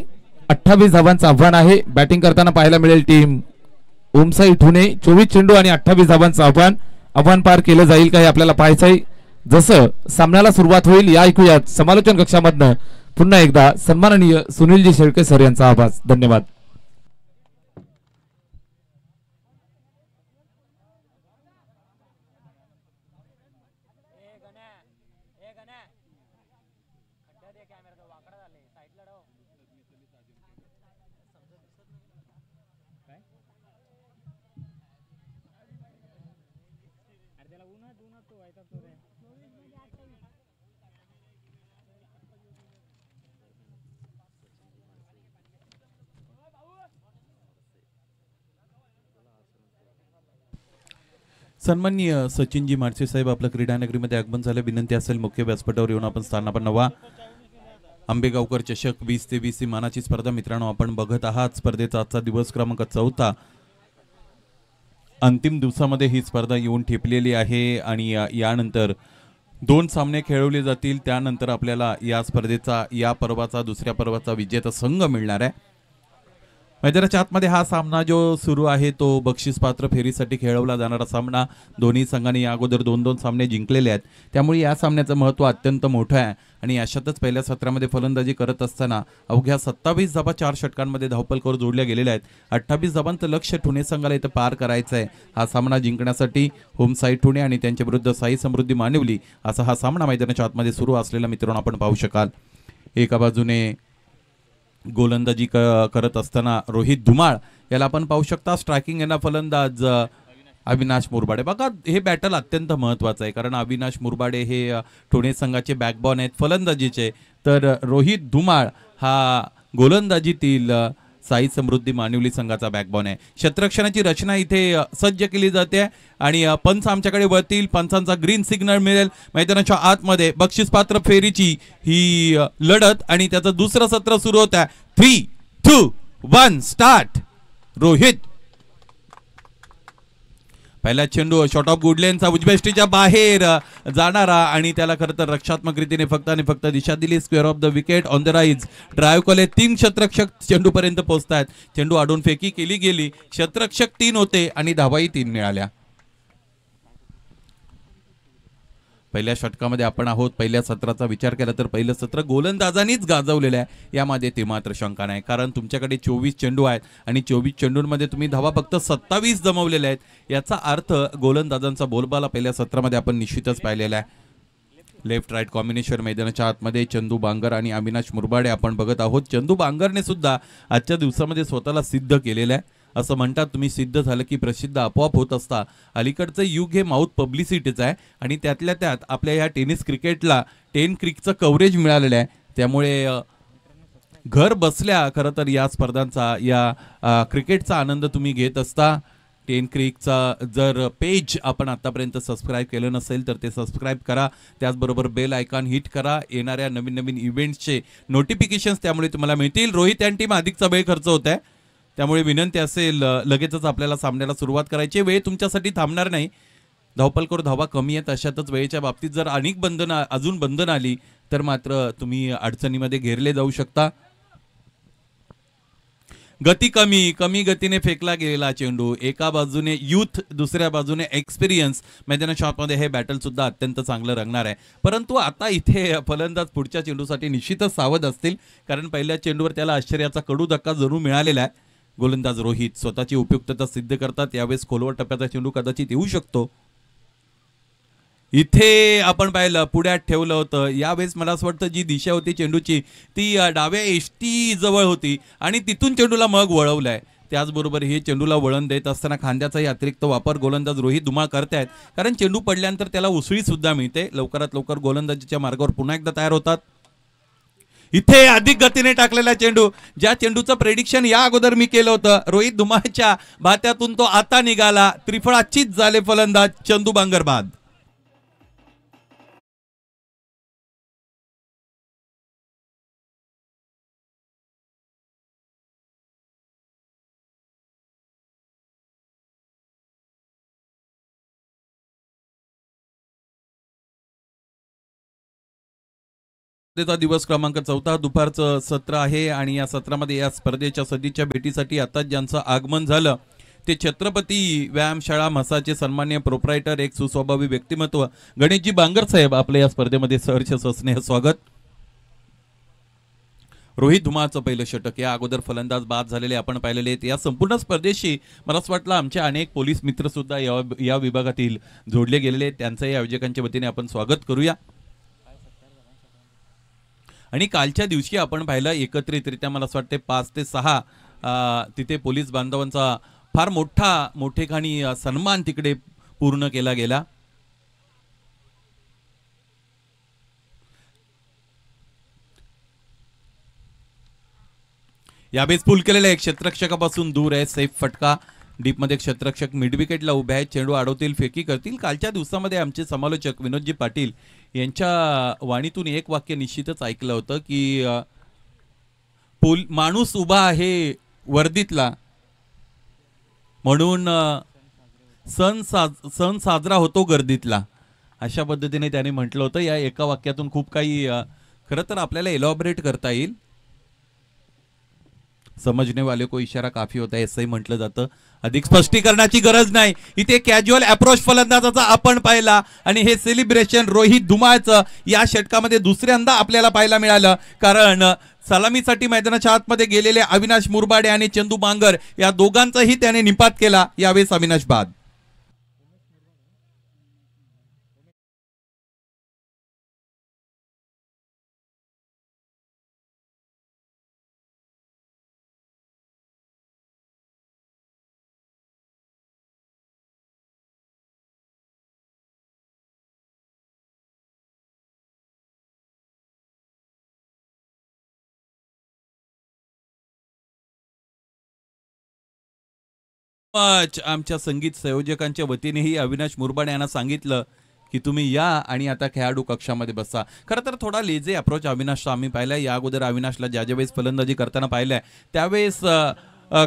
28 धावांचं आव्हान आहे बॅटिंग करताना पाहायला मिळेल टीम ओमसाई ठुणे 24 चेंडू आणि 28 धावांचं आव्हान पार केलं जाईल का हे आपल्याला पाहायचंय जसं सामन्याला सुरुवात होईल या ऐकूयात समालोचन कक्षामधनं पुन्हा एकदा सन्माननीय सुनीलजी शेळके सर यांचा आवाज धन्यवाद सन्माननीय सचिनजी माडसे साहेब आपल्या क्रीडानगरीमध्ये आगमन झाले विनंती असेल मुख्य व्यासपीठावर येऊन आपण स्थान आपण नवा आंबेगावकर चषक 20 ते 20 मानाची स्पर्धा मित्रांनो आपण बघत आहात स्पर्धेचा आजचा दिवस क्रमांक 4 अंतिम दिवसामध्ये ही स्पर्धा येऊन ठेपलेली आहे आणि यानंतर 2 सामने खेळवले जातील त्यानंतर आपल्याला या स्पर्धेचा या पर्वाचा दुसऱ्या पर्वाचा विजेता संघ मिळणार आहे मैदानाच्या आतमध्ये हा सामना जो सुरू आहे तो बक्षीसपात्र फेरीसाठी खेळवला जाणारा सामना दोन्ही संघांनी या अगोदर 2-2 सामने जिंकलेले आहेत त्यामुळे या सामन्याचं महत्त्व अत्यंत मोठं आहे आणि अशातच पहिल्या सत्रामध्ये फलंदाजी करत असताना अवघ्या 27 धावा 4 षटकांमध्ये धावफलकावर जोडल्या गेलेल्या आहेत 28 धावांचं लक्ष्य ठुणे संघाला इथं पार करायचं आहे हा सामना जिंकण्यासाठी होमसाई ठुणे आणि त्यांच्या विरुद्ध साई समृद्धी मानिवली असा हा सामना मैदानाच्या आतमध्ये सुरू असलेला मित्रांनो आपण पाहू शकाल एका बाजूने गोलंदाजी करत असताना रोहित धुमाळ याला आपण पाहू शकता स्ट्रायकिंग यांना फलंदाज अविनाश मुरबाडे बघा हे बॅटल अत्यंत महत्त्वाचं आहे कारण अविनाश मुरबाडे हे ठोणे संघाचे बॅकबॉन आहेत फलंदाजीचे तर रोहित धुमाळ हा गोलंदाजीतील साई समृद्धी मानिवली संघाचा बॅकबॉन आहे क्षेत्ररक्षणाची रचना इथे सज्ज केली जाते आणि पंच आमच्याकडे वळतील पंचांचा ग्रीन सिग्नल मिळेल मैदानाच्या आतमध्ये बक्षीसपात्र फेरीची ही लढत आणि त्याचं दुसरं सत्र सुरू होत आहे 3, 2, 1 स्टार्ट रोहित पहिला चेंडू शॉट ऑफ गुडलेनचा उजव्या बाहेर जाणारा आणि त्याला खरं तर रक्षात्मक रीतीने फक्त आणि फक्त दिशा दिली square of the wicket on the rise drive call 3 क्षेत्ररक्षक चेंडू पर्यंत पोहोचतायत चेंडू आडून फेकी केली गेली क्षेत्ररक्षक 3 होते आणि धावाही 3 मिळाल्या पहिल्या षटकामध्ये आपण आहोत. पहिल्या सत्राचा विचार केला तर पहिलं सत्र गोलंदाजांनीच गाजवलेलं आहे, यामध्ये ते मात्र शंका नाही. कारण तुमच्याकडे 24 चेंडू आहेत आणि 24 चेंडूंमध्ये तुम्ही धावा फक्त 27 जमवलेल्या आहेत. याचा अर्थ गोलंदाजांचा बोलबाला पहिल्या सत्रामध्ये आपण निश्चितच पाहिलेला आहे. लेफ्ट राईट कॉम्बिनेशन मैदानाच्या आतमध्ये चंदू बांगर आणि अविनाश मुरबाडे आपण बघत आहोत. चंदू बांगरने सुद्धा आजच्या दिवसामध्ये स्वतःला सिद्ध केलेलं आहे. असं म्हणतात, तुम्ही सिद्ध झालं की प्रसिद्ध आपोआप होत असता. अलीकडचं युग हे माउथ पब्लिसिटीचं आहे आणि त्यातल्या त्यात आपल्या या टेनिस क्रिकेटला 10 क्रिकचं कव्हरेज मिळालेलं आहे. त्यामुळे घर बसल्या खरं तर या स्पर्धांचा, या क्रिकेटचा आनंद तुम्ही घेत असता. 10 क्रिकचा जर पेज आपण आतापर्यंत सबस्क्राईब केलं नसेल तर ते सबस्क्राईब करा. त्याचबरोबर बेल आयकॉन हिट करा. येणाऱ्या नवीन नवीन इव्हेंट्सचे नोटिफिकेशन्स त्यामुळे तुम्हाला मिळतील. रोहित आणि टीम अधिकचा वेळ खर्च होत आहे, त्यामुळे विनंती असेल लगेचच आपल्याला सामन्याला सुरुवात करायची. वेळ तुमच्यासाठी थांबणार नाही. धावपल करू धावा कमी आहेत, अशातच वेळेच्या बाबतीत जर अनेक अजून बंधन आली तर मात्र तुम्ही अडचणीमध्ये घेरले जाऊ शकता. गती कमी गतीने फेकला गेलेला चेंडू, एका बाजूने यूथ दुसऱ्या बाजूने एक्सपिरियन्स. मैदानाच्या आतमध्ये हे बॅटल सुद्धा अत्यंत चांगलं रंगणार आहे. परंतु आता इथे फलंदाज पुढच्या चेंडूसाठी निश्चितच सावध असतील, कारण पहिल्या चेंडूवर त्याला आश्चर्याचा कडू धक्का जरूर मिळालेला आहे. गोलंदाज रोहित स्वतःची उपयुक्तता सिद्ध करतात. यावेळेस खोलवर टप्प्याचा चेंडू कदाचित येऊ शकतो. इथे आपण पाहिलं पुढ्यात ठेवलं होतं. यावेळेस मला असं वाटतं जी दिशा होती चेंडूची ती डाव्या एष्टी जवळ होती आणि तिथून चेंडूला मग वळवलाय. त्याचबरोबर हे चेंडूला वळण देत असताना खांद्याचाही अतिरिक्त वापर गोलंदाज रोहित धुमाळ करतायत, कारण चेंडू पडल्यानंतर त्याला उसळी सुद्धा मिळते. लवकरात लवकर गोलंदाजीच्या मार्गावर पुन्हा एकदा तयार होतात. इथे अधिक गतीने टाकलेला चेंडू, ज्या चेंडूचं प्रेडिक्शन या अगोदर मी केलं होतं, रोहित धुमाळच्या भात्यातून तो आता निघाला. त्रिफळाचीच झाले फलंदाज चंदू बांगर बाद. दिवस क्रमांक 14 दुपारचं सत्र आहे आणि या सत्रामध्ये या स्पर्धेच्या सदिच्छा भेटीसाठी आता ज्यांचं आगमन झालं ते छत्रपती व्यायामशाळा म्हसाचे सन्मान्य प्रोप्रायटर, एक सुस्वभावी व्यक्तिमत्व गणेशजी बांगर साहेब, आपल्या या स्पर्धेमध्ये सहर्ष सस्नेह स्वागत. रोहित धुमाळचं पहिलं षटक, या अगोदर फलंदाज बाद झालेले आपण पाहिलेले आहेत. या संपूर्ण स्पर्धेशी मला असं वाटलं आमचे अनेक पोलीस मित्र सुद्धा या विभागातील जोडले गेलेले आहेत. त्यांचंही आयोजकांच्या वतीने आपण स्वागत करूया. आणि कालच्या दिवशी आपण पाहिलं एकत्रितरित्या मला असं वाटते 5 ते 6 तिथे पोलीस बांधवांचा फार मोठेखानी सन्मान तिकडे पूर्ण केला गेला. यावेळेस पूल केलेला एक क्षेत्ररक्षकापासून दूर आहे. सेफ फटका. डीपमध्ये क्षेत्ररक्षक मिड विकेटला उभे आहेत. चेंडू अडवतील, फेकी करतील. कालच्या दिवसामध्ये आमचे समालोचक विनोदजी पाटील यांच्या वाणीतून एक वाक्य निश्चितच ऐकलं होतं की माणूस उभा आहे वर्दीतला म्हणून सण साजरा होतो गर्दीतला. अशा पद्धतीने त्याने म्हटलं होतं. या एका वाक्यातून खूप काही खरं तर आपल्याला एलॉबरेट करता येईल. समजने वाले को इशारा काफी होता है असंही म्हटलं जातं. अधिक स्पष्टीकरणाची गरज नाही. इथे कॅज्युअल अप्रोच फलंदाजाचा आपण पाहिला आणि हे सेलिब्रेशन रोहित धुमाळचं या षटकामध्ये दुसऱ्यांदा आपल्याला पाहायला मिळालं, कारण सलामीसाठी मैदानाच्या आतमध्ये गेलेले अविनाश मुरबाडे आणि चंदू बांगर या दोघांचाही त्याने निपात केला. यावेळेस अविनाश बाद. आमच्या संगीत संयोजकांच्या वतीनेही अविनाश मुरबाडे यांना सांगितलं की तुम्ही या आणि आता खेळाडू कक्षामध्ये बसा. खरं तर थोडा लेझी अप्रोच अविनाशचा आम्ही पाहिलाय. या अगोदर अविनाशला ज्या वेळेस फलंदाजी करताना पाहिलंय त्यावेळेस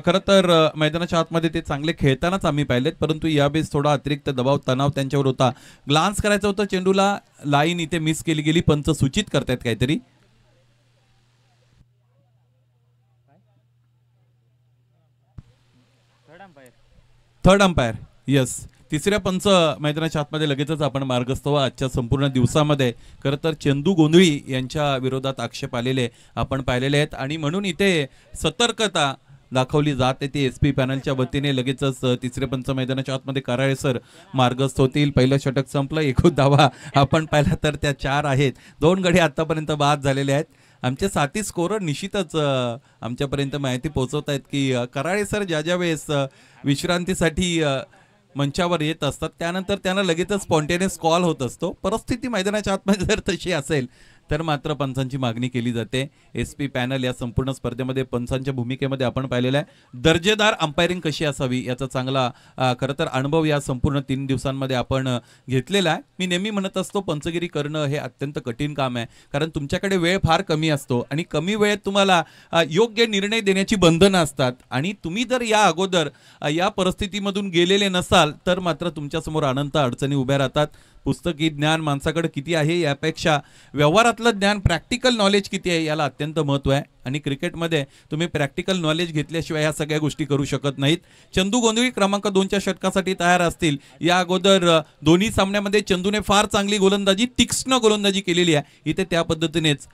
खरं तर मैदानाच्या आतमध्ये ते चांगले खेळतानाच आम्ही पाहिलेत, परंतु यावेळेस थोडा अतिरिक्त दबाव तणाव त्यांच्यावर होता. ग्लान्स करायचं होतं चेंडूला, लाईन इथे मिस केली गेली. पंच सूचित करतायत काहीतरी. Third umpire. यस, तिसऱ्या पंच मैदानाच्या आतमध्ये लगेचच आपण मार्गस्थ व्हा. आजच्या संपूर्ण दिवसामध्ये खरं तर चंदू गोंधळी यांच्या विरोधात आक्षेप आलेले आपण पाहिलेले आहेत आणि म्हणून इथे सतर्कता दाखवली जाते. ती SP पॅनलच्या वतीने लगेचच तिसरे पंच मैदानाच्या आतमध्ये कराळे सर मार्गस्थ होतील. पहिलं षटक संपलं. एकूण धावा आपण पाहिला तर त्या 4 आहेत. 2 गडी आतापर्यंत बाद झालेले आहेत. आमचे साथी स्कोरर निश्चितच आमच्यापर्यंत माहिती पोहोचवत आहेत की कराळे सर ज्या वेळेस विश्रांतीसाठी मंचावर येत असतात त्यानंतर त्यांना लगेचच स्पॉन्टेनियस कॉल होत असतो. परिस्थिती मैदानाच्या आतमध्ये जर तशी असेल तर मात्र पंचांची मागणी केली जाते. SP पॅनल या संपूर्ण स्पर्धेमध्ये पंचांच्या भूमिकेमध्ये आपण पाहिलेलं आहे. दर्जेदार अंपायरिंग कशी असावी याचा चांगला खरं तर अनुभव या संपूर्ण 3 दिवसांमध्ये आपण घेतलेला आहे. मी नेहमी म्हणत असतो पंचगिरी करणं हे अत्यंत कठीण काम आहे कारण तुमच्याकडे वेळ फार कमी असतो आणि कमी वेळेत तुम्हाला योग्य निर्णय देण्याची बंधनं असतात आणि तुम्ही जर या अगोदर या परिस्थितीमधून गेलेले नसाल तर मात्र तुमच्यासमोर अनंत अडचणी उभ्या राहतात. पुस्तकी ज्ञान माणसाकडे किती आहे यापेक्षा व्यवहारातलं ज्ञान प्रॅक्टिकल नॉलेज किती आहे याला अत्यंत महत्त्व आहे आणि क्रिकेटमध्ये तुम्ही प्रॅक्टिकल नॉलेज घेतल्याशिवाय ह्या सगळ्या गोष्टी करू शकत नाहीत. चंदू गोंधळी क्रमांक 2च्या षटकासाठी तयार असतील. या अगोदर दोन्ही सामन्यामध्ये चंदूने फार चांगली गोलंदाजी तीक्ष्ण गोलंदाजी केलेली आहे. इथे त्या पद्धतीनेच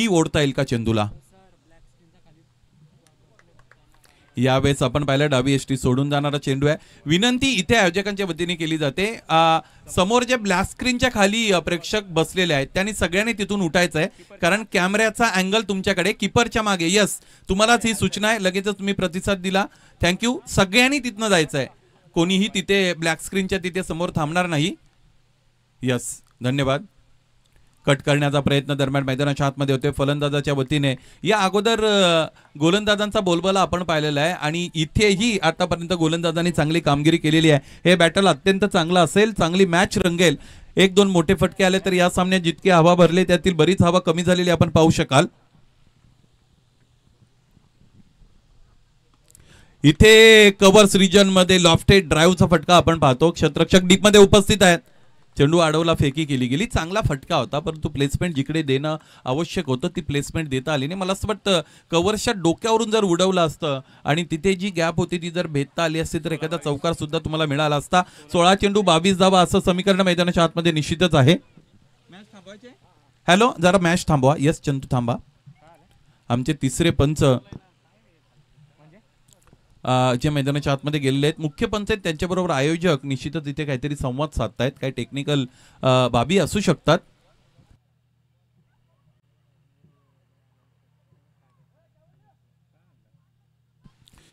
ओढता येईल का चंदूला? यावेळेस आपण पाहिलं डावी एसटी सोडून जाणारा चेंडू आहे. विनंती इथे आयोजकांच्या वतीने केली जाते समोर जे ब्लॅक स्क्रीनच्या खाली प्रेक्षक बसलेले आहेत त्यांनी सगळ्यांनी तिथून उठायचं आहे कारण कॅमेऱ्याचा अँगल तुमच्याकडे कीपरच्या मागे. यस, तुम्हालाच ही सूचना आहे. लगेचच तुम्ही प्रतिसाद दिला, थँक्यू. सगळ्यांनी तिथनं जायचं आहे. कोणीही तिथे ब्लॅक स्क्रीनच्या तिथे समोर थांबणार नाही. यस, धन्यवाद. कट करण्याचा प्रयत्न दरम्यान मैदानाच्या आतमध्ये होते फलंदाजाच्या वतीने. या अगोदर गोलंदाजांचा बोलबाला आपण पाहिलेला आहे आणि इथेही आतापर्यंत गोलंदाजांनी चांगली कामगिरी केलेली आहे. हे बॅटल अत्यंत चांगलं असेल, चांगली मॅच रंगेल. 1-2 मोठे फटके आले तर या सामन्यात जितकी हवा भरली त्यातील बरीच हवा कमी झालेली आपण पाहू शकाल. इथे कव्हर्स रिजन मध्ये लॉफ्टेड ड्राईव्हचा फटका आपण पाहतो. क्षेत्ररक्षक डीप मध्ये उपस्थित आहेत. चेंडू अडवला, फेकी केली गेली. चांगला फटका होता परंतु प्लेसमेंट जिकडे देणं आवश्यक होतं ती प्लेसमेंट देता आली नाही. मला असं वाटतं कव्हर्सच्या डोक्यावरून जर उडवलं असतं आणि तिथे जी गॅप होती ती जर भेदता आली असती तर एखादा चौकार सुद्धा तुम्हाला मिळाला असता. 16 चेंडू 22 धावा असं समीकरण मैदानाच्या आतमध्ये निश्चितच आहे. मॅच थांबवायचे? हॅलो, जरा मॅच थांबवा. यस चंदू थांबा. आमचे तिसरे पंच जे मैदानाच्या आतमध्ये गेलेले आहेत, मुख्य पंच आहेत, त्यांच्याबरोबर आयोजक निश्चितच इथे काहीतरी संवाद साधतायत. काही टेक्निकल बाबी असू शकतात.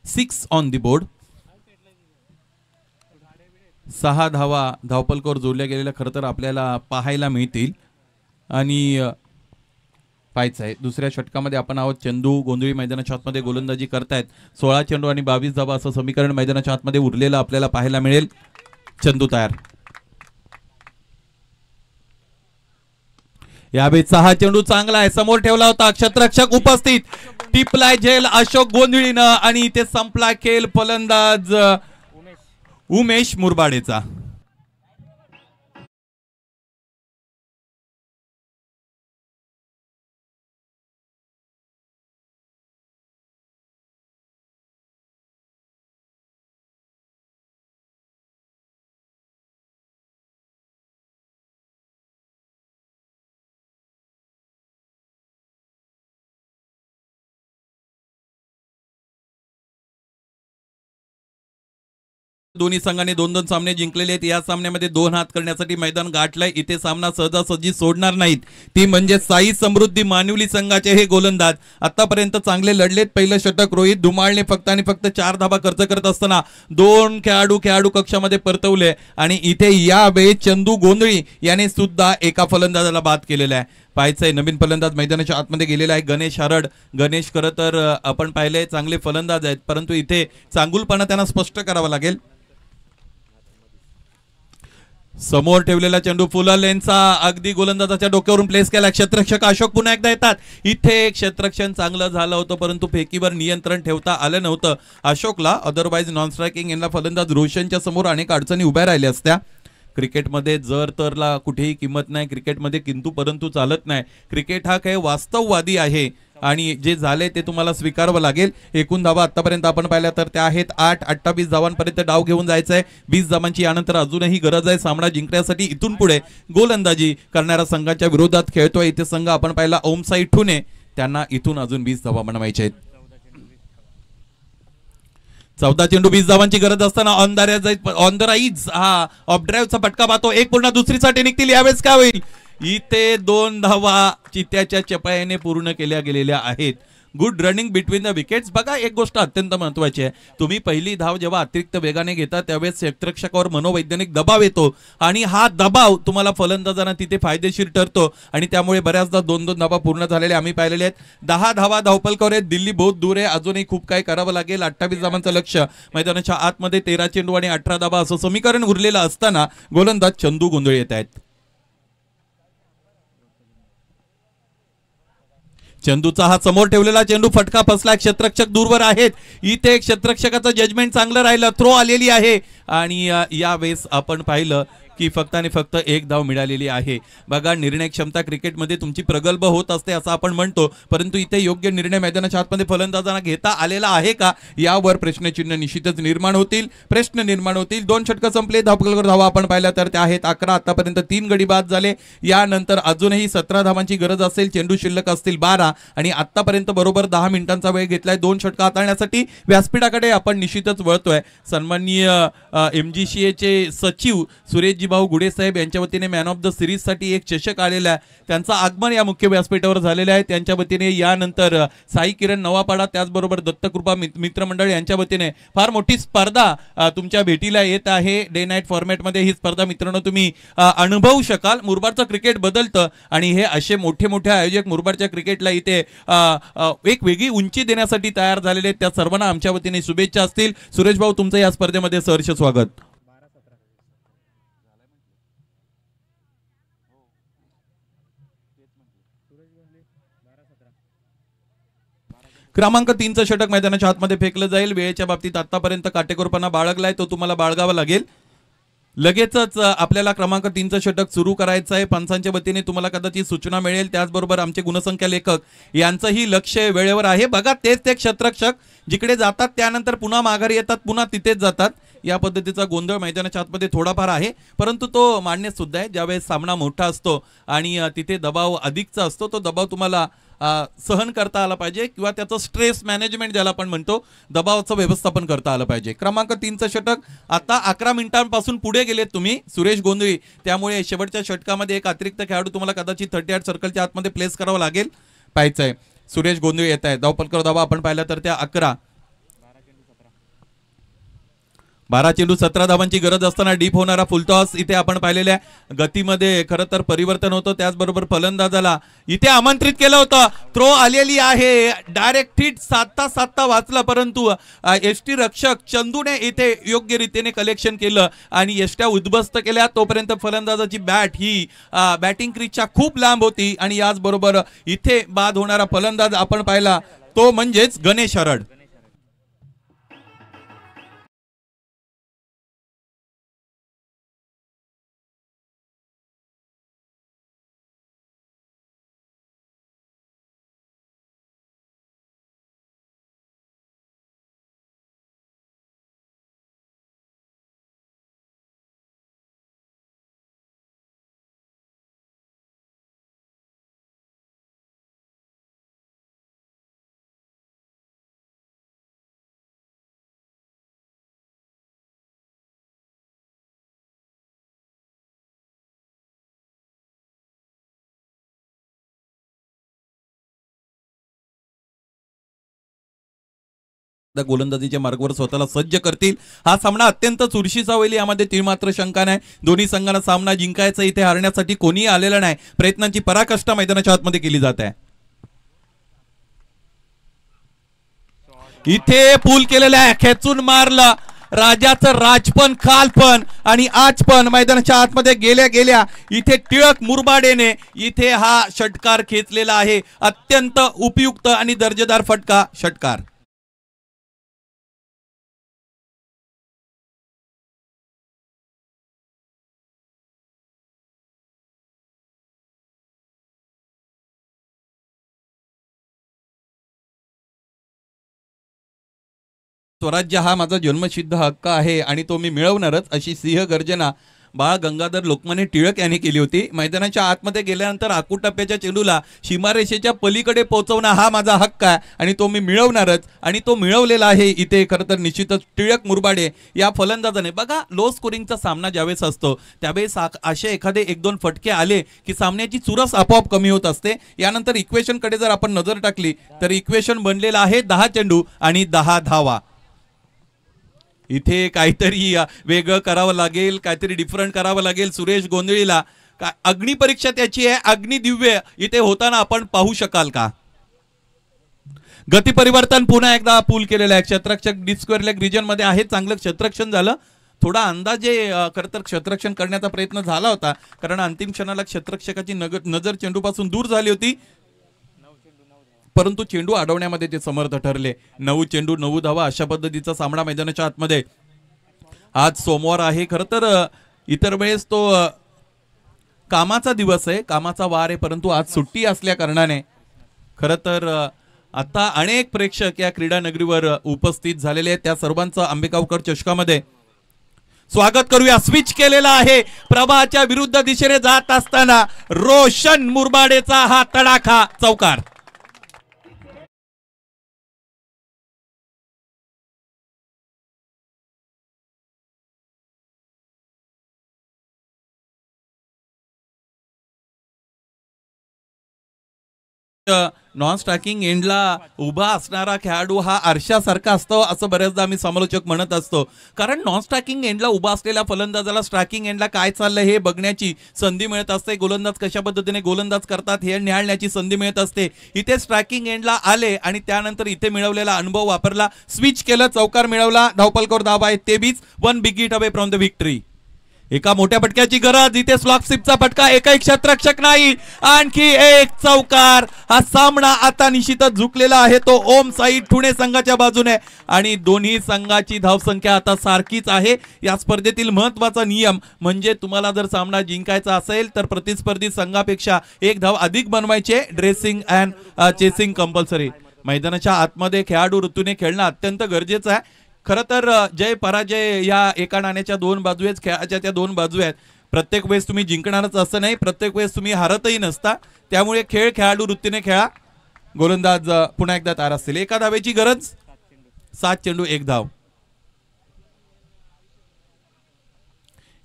Six on the board. 6 धावा धावपलकावर जोडल्या गेलेल्या खरं तर आपल्याला पाहायला मिळतील आणि पाहायचं आहे. दुसऱ्या षटकामध्ये आपण आहोत. चंदू गोंधळी मैदानाच्या आतमध्ये गोलंदाजी करतायत. 16 चेंडू आणि 22 धावा असं समीकरण मैदानाच्या आतमध्ये उरलेलं आपल्याला पाहायला मिळेल. चंदू तयार. यावेळी 6 चेंडू चांगला आहे, समोर ठेवला होता, क्षेत्ररक्षक उपस्थित, टिपलाय झेल अशोक गोंधळीनं आणि इथे संपला खेळ फलंदाज उमेश मुरबाडेचा. दोन्ही संघाने 2-2 सामने जिंकलेले आहेत. या सामन्यामध्ये 2 हात करण्यासाठी मैदान गाठलंय. इथे सामना सहजासहजी सोडणार नाहीत. ती म्हणजे साई समृद्धी मानिवली संघाचे हे गोलंदाज आतापर्यंत चांगले लढलेत. पहिलं षटक रोहित धुमाळने फक्त आणि फक्त 4 धावा खर्च करत असताना 2 खेळाडू कक्षामध्ये परतवले आणि इथे यावेळी चंदू गोंधळी याने सुद्धा एका फलंदाजाला बाद केलेला आहे. पाहायचंय नवीन फलंदाज मैदानाच्या आतमध्ये गेलेला आहे गणेश हरड. गणेश खरं तर आपण पाहिले चांगले फलंदाज आहेत परंतु इथे चांगुलपणा त्यांना स्पष्ट करावा लागेल. समोर ठेवलेला चेंडू फुला लेनचा अगदी गोलंदाजाच्या डोक्यावरून प्लेस केला. क्षेत्ररक्षक अशोक पुन्हा एकदा येतात. इथे क्षेत्ररक्षण चांगलं झालं होतं परंतु फेकीवर नियंत्रण ठेवता आलं नव्हतं अशोकला. अदरवाईज नॉन स्ट्रायकिंग यांना फलंदाज रोशनच्या समोर अनेक अडचणी उभ्या राहिल्या असत्या. क्रिकेटमध्ये जर तरला कुठेही किंमत नाही. क्रिकेटमध्ये किंतु परंतु चालत नाही. क्रिकेट हा काही वास्तववादी आहे आणि जे झाले ते तुम्हाला स्वीकारावं लागेल. एकूण धावा आतापर्यंत आपण पाहिल्या तर त्या आहेत 8. 28 धावांपर्यंत डाव घेऊन जायचं आहे. 20 धावांची यानंतर अजूनही गरज आहे सामना जिंकण्यासाठी. इथून पुढे गोलंदाजी करणाऱ्या संघाच्या विरोधात खेळतोय इथे संघ आपण पाहिला ओमसाई ठुणे. त्यांना इथून अजून 20 धावा बनवायच्या आहेत. 14 चेंडू 20 धावांची गरज असताना ऑन द राईज हा ऑफ ड्राईव्हचा फटका पाहतो. एक पूर्ण दुसरीसाठी निघतील. यावेळेस काय होईल? इथे 2 धावा चित्त्याच्या चपायाने पूर्ण केल्या गेलेल्या आहेत. Good running between the wickets. बघा एक गोष्ट अत्यंत महत्वाची आहे. तुम्ही पहिली धाव जेव्हा अतिरिक्त वेगाने घेता त्यावेळेस क्षेत्ररक्षकावर मनोवैज्ञानिक दबाव येतो आणि हा दबाव तुम्हाला फलंदाजांना तिथे फायदेशीर ठरतो आणि त्यामुळे बऱ्याचदा 2-2 धावा पूर्ण झालेल्या आम्ही पाहिलेल्या आहेत. 10 धावा धावपलकावर आहेत. दिल्ली बहुत दूर आहे. अजूनही खूप काही करावं लागेल. 28 धावांचं लक्ष मैदानाच्या आतमध्ये 13 चेंडू आणि 18 धावा असं समीकरण उरलेलं असताना गोलंदाज चंदू गोंधळे येत आहेत. चंदूचा हा समोर ठेवलेला चेंडू फटका फसला. क्षेत्ररक्षक दूरवर आहेत. इथे क्षेत्ररक्षकाचं जजमेंट चांगलं राहिलं. थ्रो आलेली आहे आणि यावेळेस आपण पाहिलं की फक्त आणि फक्त 1 धाव मिळालेली आहे. बघा निर्णय क्षमता क्रिकेटमध्ये तुमची प्रगल्भ होत असते असं आपण म्हणतो, परंतु इथे योग्य निर्णय मैदानाच्या आतमध्ये फलंदाजांना घेता आलेला आहे का यावर प्रश्नचिन्ह निश्चितच निर्माण होतील. प्रश्न निर्माण होतील. 2 षटकं संपले. धावा आपण पाहिल्या तर त्या आहेत 11. आतापर्यंत 3 गडी बाद झाले. यानंतर अजूनही 17 धावांची गरज असेल. चेंडू शिल्लक असतील 12 आणि आतापर्यंत बरोबर 10 मिनिटांचा वेळ घेतलाय 2 षटकं हाताळण्यासाठी. व्यासपीठाकडे आपण निश्चितच वळतोय. सन्माननीय MGCA चे सचिव सुरेशजी भाऊ गुडे साहेब यांच्या वतीने मॅन ऑफ द सिरीज साठी एक चषक आलेला आहे. त्यांचं आगमन या मुख्य व्यासपीठावर झालेलं आहे. त्यांच्या वतीने यानंतर साई किरण नवापाडा त्याचबरोबर दत्तकृपा मित्रमंडळ यांच्या वतीने फार मोठी स्पर्धा तुमच्या भेटीला येत आहे. डे नाईट फॉर्मॅटमध्ये ही स्पर्धा मित्रांनो तुम्ही अनुभवू शकाल. मुरबाडचं क्रिकेट बदलतं आणि हे असे मोठे मोठे आयोजक मुरबाडच्या क्रिकेटला इथे एक वेगळी उंची देण्यासाठी तयार झालेले आहेत. त्या सर्वांना आमच्या वतीने शुभेच्छा असतील. सुरेश भाऊ तुमचं या स्पर्धेमध्ये सहर्ष स्वागत. क्रमांक 3चं षटक मैदानाच्या आतमध्ये फेकलं जाईल. वेळेच्या बाबतीत आतापर्यंत काटेकोरपणा बाळगलाय तो तुम्हाला बाळगावा लागेल. लगेचच आपल्याला क्रमांक 3चं षटक सुरू करायचं आहे. पंचांच्या वतीने तुम्हाला कदाचित सूचना मिळेल. त्याचबरोबर आमचे गुणसंख्या लेखक यांचंही लक्ष वेळेवर आहे. बघा तेच ते क्षेत्ररक्षक जिकडे जातात त्यानंतर पुन्हा माघारी येतात, पुन्हा तिथेच जातात. या पद्धतीचा गोंधळ मैदानाच्या आतमध्ये थोडाफार आहे, परंतु तो मान्य सुद्धा आहे. ज्यावेळेस सामना मोठा असतो आणि तिथे दबाव अधिकचा असतो तो दबाव तुम्हाला सहन करता आला पाहिजे किंवा त्याचं स्ट्रेस मॅनेजमेंट ज्याला आपण म्हणतो दबावाचं व्यवस्थापन करता आलं पाहिजे. क्रमांक 3चं षटक आता 11 मिनिटांपासून पुढे गेलेत तुम्ही सुरेश गोंधळी. त्यामुळे शेवटच्या षटकामध्ये एक अतिरिक्त खेळाडू तुम्हाला कदाचित 38 सर्कलच्या आतमध्ये प्लेस करावं लागेल पाहायचंय. सुरेश गोंधळी येत आहे. धावपलकर धावा आपण पाहिला तर त्या 11. 12 चेंडू 17 धावांची गरज असताना डीप होणारा फुलटॉस इथे आपण पाहिलेल्या गतीमध्ये खरं तर परिवर्तन होतं. त्याचबरोबर फलंदाजाला इथे आमंत्रित केलं होतं. थ्रो आलेली आहे. डायरेक्ट हिट साधता वाचला, परंतु एसटी रक्षक चंदूने इथे योग्य रीतीने कलेक्शन केलं आणि एसट्या उद्ध्वस्त केल्या. तोपर्यंत फलंदाजाची बॅट ही बॅटिंग क्रीजच्या खूप लांब होती आणि याचबरोबर इथे बाद होणारा फलंदाज आपण पाहिला तो म्हणजेच गणेश हरड. गोलंदाजीच्या मार्गावर स्वतःला सज्ज करतील. हा सामना अत्यंत चुरशीचा होईल यामध्ये ती मात्र शंका नाही. दोन्ही संघांना सामना जिंकायचा. इथे हारण्यासाठी कोणीही आलेलं नाही. प्रयत्नांची पराकाष्ठा मैदानाच्या आतमध्ये केली जात आहे. इथे पूल केलेला आहे. खेचून मारलं राजाचं राजपण कालपण आणि आजपण मैदानाच्या आतमध्ये गेल्या इथे टिळक मुरबाडेने इथे हा षटकार खेचलेला आहे. अत्यंत उपयुक्त आणि दर्जेदार फटका षटकार. स्वराज्य हा माझा जन्मसिद्ध हक्क आहे आणि तो मी मिळवणारच, अशी सिंह गर्जना बाळ गंगाधर लोकमान्य टिळक यांनी केली होती. मैदानाच्या आतमध्ये गेल्यानंतर आखूड टप्प्याच्या चेंडूला सीमारेषेच्या पलीकडे पोहोचवणं हा माझा हक्क आहे आणि तो मी मिळवणारच, आणि तो मिळवलेला आहे इथे. खरं तर निश्चितच टिळक मुरबाडे या फलंदाजाने, बघा लो स्कोरिंगचा सामना ज्यावेळेस असतो त्यावेळेस असे एखादे 1-2 फटके आले की सामन्याची चुरस आपोआप कमी होत असते. यानंतर इक्वेशनकडे जर आपण नजर टाकली तर इक्वेशन बनलेलं आहे 10 चेंडू आणि 10 धावा. इथे काहीतरी वेगळं करावं लागेल, काहीतरी डिफरंट करावं लागेल सुरेश गोंधळीला. अग्निपरीक्षा त्याची आहे, अग्निदिव्य इथे होताना आपण पाहू शकाल का? गती परिवर्तन पुन्हा एकदा पूल केलेलं आहे. क्षेत्ररक्षक डिस्क्वेअर लेग रिजन मध्ये आहे, चांगलं क्षेत्ररक्षण झालं. थोडा अंदाजे खरं तर क्षेत्ररक्षण करण्याचा प्रयत्न झाला होता, कारण अंतिम क्षणाला क्षेत्ररक्षकाची नजर चेंडूपासून दूर झाली होती, परंतु चेंडू अडवण्यामध्ये ते समर्थ ठरले. 9 चेंडू 9 धावा अशा पद्धतीचा सामना मैदानाच्या आतमध्ये. आज सोमवार आहे, खरं तर इतर वेळेस तो कामाचा दिवस आहे, कामाचा वार आहे, परंतु आज सुट्टी असल्या कारणाने खरं तर आता अनेक प्रेक्षक या क्रीडा नगरीवर उपस्थित झालेले आहेत. त्या सर्वांचं आंबेगावकर चषकामध्ये स्वागत करूया. स्विच केलेला आहे प्रभाच्या विरुद्ध दिशेने जात असताना रोशन मुरबाडेचा हा तडाखा चौकार. नॉन स्ट्रायकिंग एंडला उभा असणारा खेळाडू हा आरशासारखा असतो असं बऱ्याचदा आम्ही समालोचक म्हणत असतो, कारण नॉन स्ट्रायकिंग एंडला उभा असलेल्या फलंदाजाला स्ट्रायकिंग एंडला काय चाललंय हे बघण्याची संधी मिळत असते, गोलंदाज कशा पद्धतीने गोलंदाज करतात हे निहाळण्याची संधी मिळत असते. इथे स्ट्रायकिंग एंडला आले आणि त्यानंतर इथे मिळवलेला अनुभव वापरला, स्विच केलं, चौकार मिळवला. धावपलकर धाव आहे 23, 1 big hit away from the victory. एका मोठ्या फटक्याची गरज, इथे स्लॉक स्लिपचा फटका, एकही क्षेत्ररक्षक नाही, आणखी एक चौकार. हा सामना आता निश्चितच झुकलेला आहे तो ओम साई ठुणे संघाच्या बाजूने, आणि दोन्ही संघाची धावसंख्या आता सारखीच आहे. या स्पर्धेतील महत्वाचा नियम म्हणजे तुम्हाला जर सामना जिंकायचा असेल तर प्रतिस्पर्धी संघापेक्षा 1 धाव अधिक बनवायचे. Dressing and chasing compulsory. मैदानाच्या आतमध्ये खेळाडू ऋतूने खेळणं अत्यंत गरजेचं आहे. खरं तर जय पराजय या एका नाण्याच्या 2 बाजू आहेत, खेळाच्या त्या 2 बाजू आहेत. प्रत्येक वेळेस तुम्ही जिंकणारच असं नाही, प्रत्येक वेळेस तुम्ही हारतही नसता. त्यामुळे खेळाडू वृत्तीने खेळा. गोलंदाज पुन्हा एकदा तयार असतील. एका धावेची गरज, 7 चेंडू 1 धाव.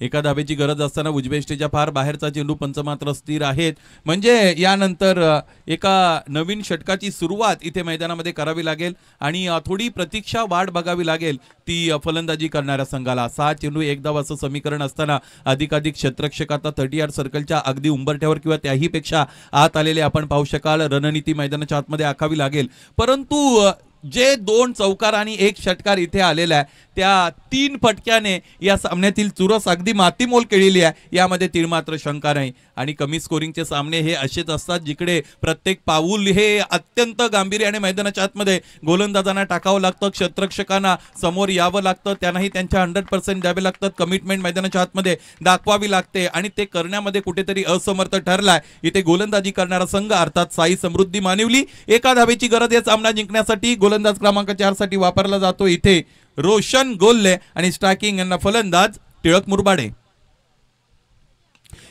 एका धावेची गरज असताना उजवेष्टीच्या फार बाहेरचा चेंडू पंच मात्र स्थिर आहेत. म्हणजे यानंतर एका नवीन षटकाची सुरुवात इथे मैदानामध्ये करावी लागेल आणि थोडी प्रतीक्षा वाट बघावी लागेल ती फलंदाजी करणाऱ्या संघाला. 6 चेंडू 1 धाव असं समीकरण असताना अधिकाधिक क्षेत्ररक्षक आता 30 यार्ड सर्कलच्या अगदी उंबरठ्यावर किंवा त्याही पेक्षा आत आलेले आपण पाहू शकाल. रणनीती मैदानाच्या आतमध्ये आखावी लागेल, परंतु जे 2 चौकार आणि 1 षटकार इथे आलेला आहे त्या 3 फटक्याने या सामन्यातील चुरस अगदी मातीमोल केलेली आहे, यामध्ये तीळ मात्र शंका नाही. आणि कमी स्कोरिंगचे सामने हे असेच असतात जिकडे प्रत्येक पाऊल हे अत्यंत गांभीर्याने मैदानाच्या आतमध्ये गोलंदाजांना टाकावं लागतं, क्षेत्ररक्षकांना समोर यावं लागतं, त्यांनाही त्यांच्या 100% द्यावे लागतात, कमिटमेंट मैदानाच्या आतमध्ये दाखवावी लागते आणि ते करण्यामध्ये कुठेतरी असमर्थ ठरलाय इथे गोलंदाजी करणारा संघ अर्थात साई समृद्धी मानिवली. एका धावेची गरज या सामना जिंकण्यासाठी. गोलंदाज क्रमांक 4 साठी वापरला जातो इथे रोशन गोल्ले आणि स्ट्रायकिंग यांना फलंदाज टिळक मुरबाडे.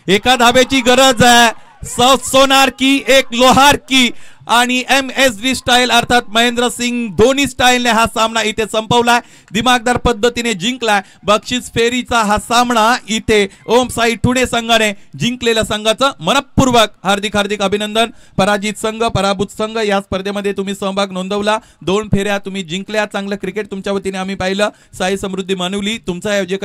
एका धावेची गरज आहे, सोनार की एक लोहार की, आणि MSD स्टाईल अर्थात महेंद्र सिंग धोनी स्टाईलने हा सामना इथे संपवलाय, दिमागदार पद्धतीने जिंकलाय. बक्षीस फेरीचा हा सामना इथे ओम साई ठुणे संघाने जिंकलेल्या संघाचं मनपूर्वक हार्दिक हार्दिक अभिनंदन. पराजित संघ, पराभूत संघ या स्पर्धेमध्ये तुम्ही सहभाग नोंदवला, 2 फेऱ्या तुम्ही जिंकल्या, चांगलं क्रिकेट तुमच्या वतीने आम्ही पाहिलं. साई समृद्धी मानवली तुमचा आयोजक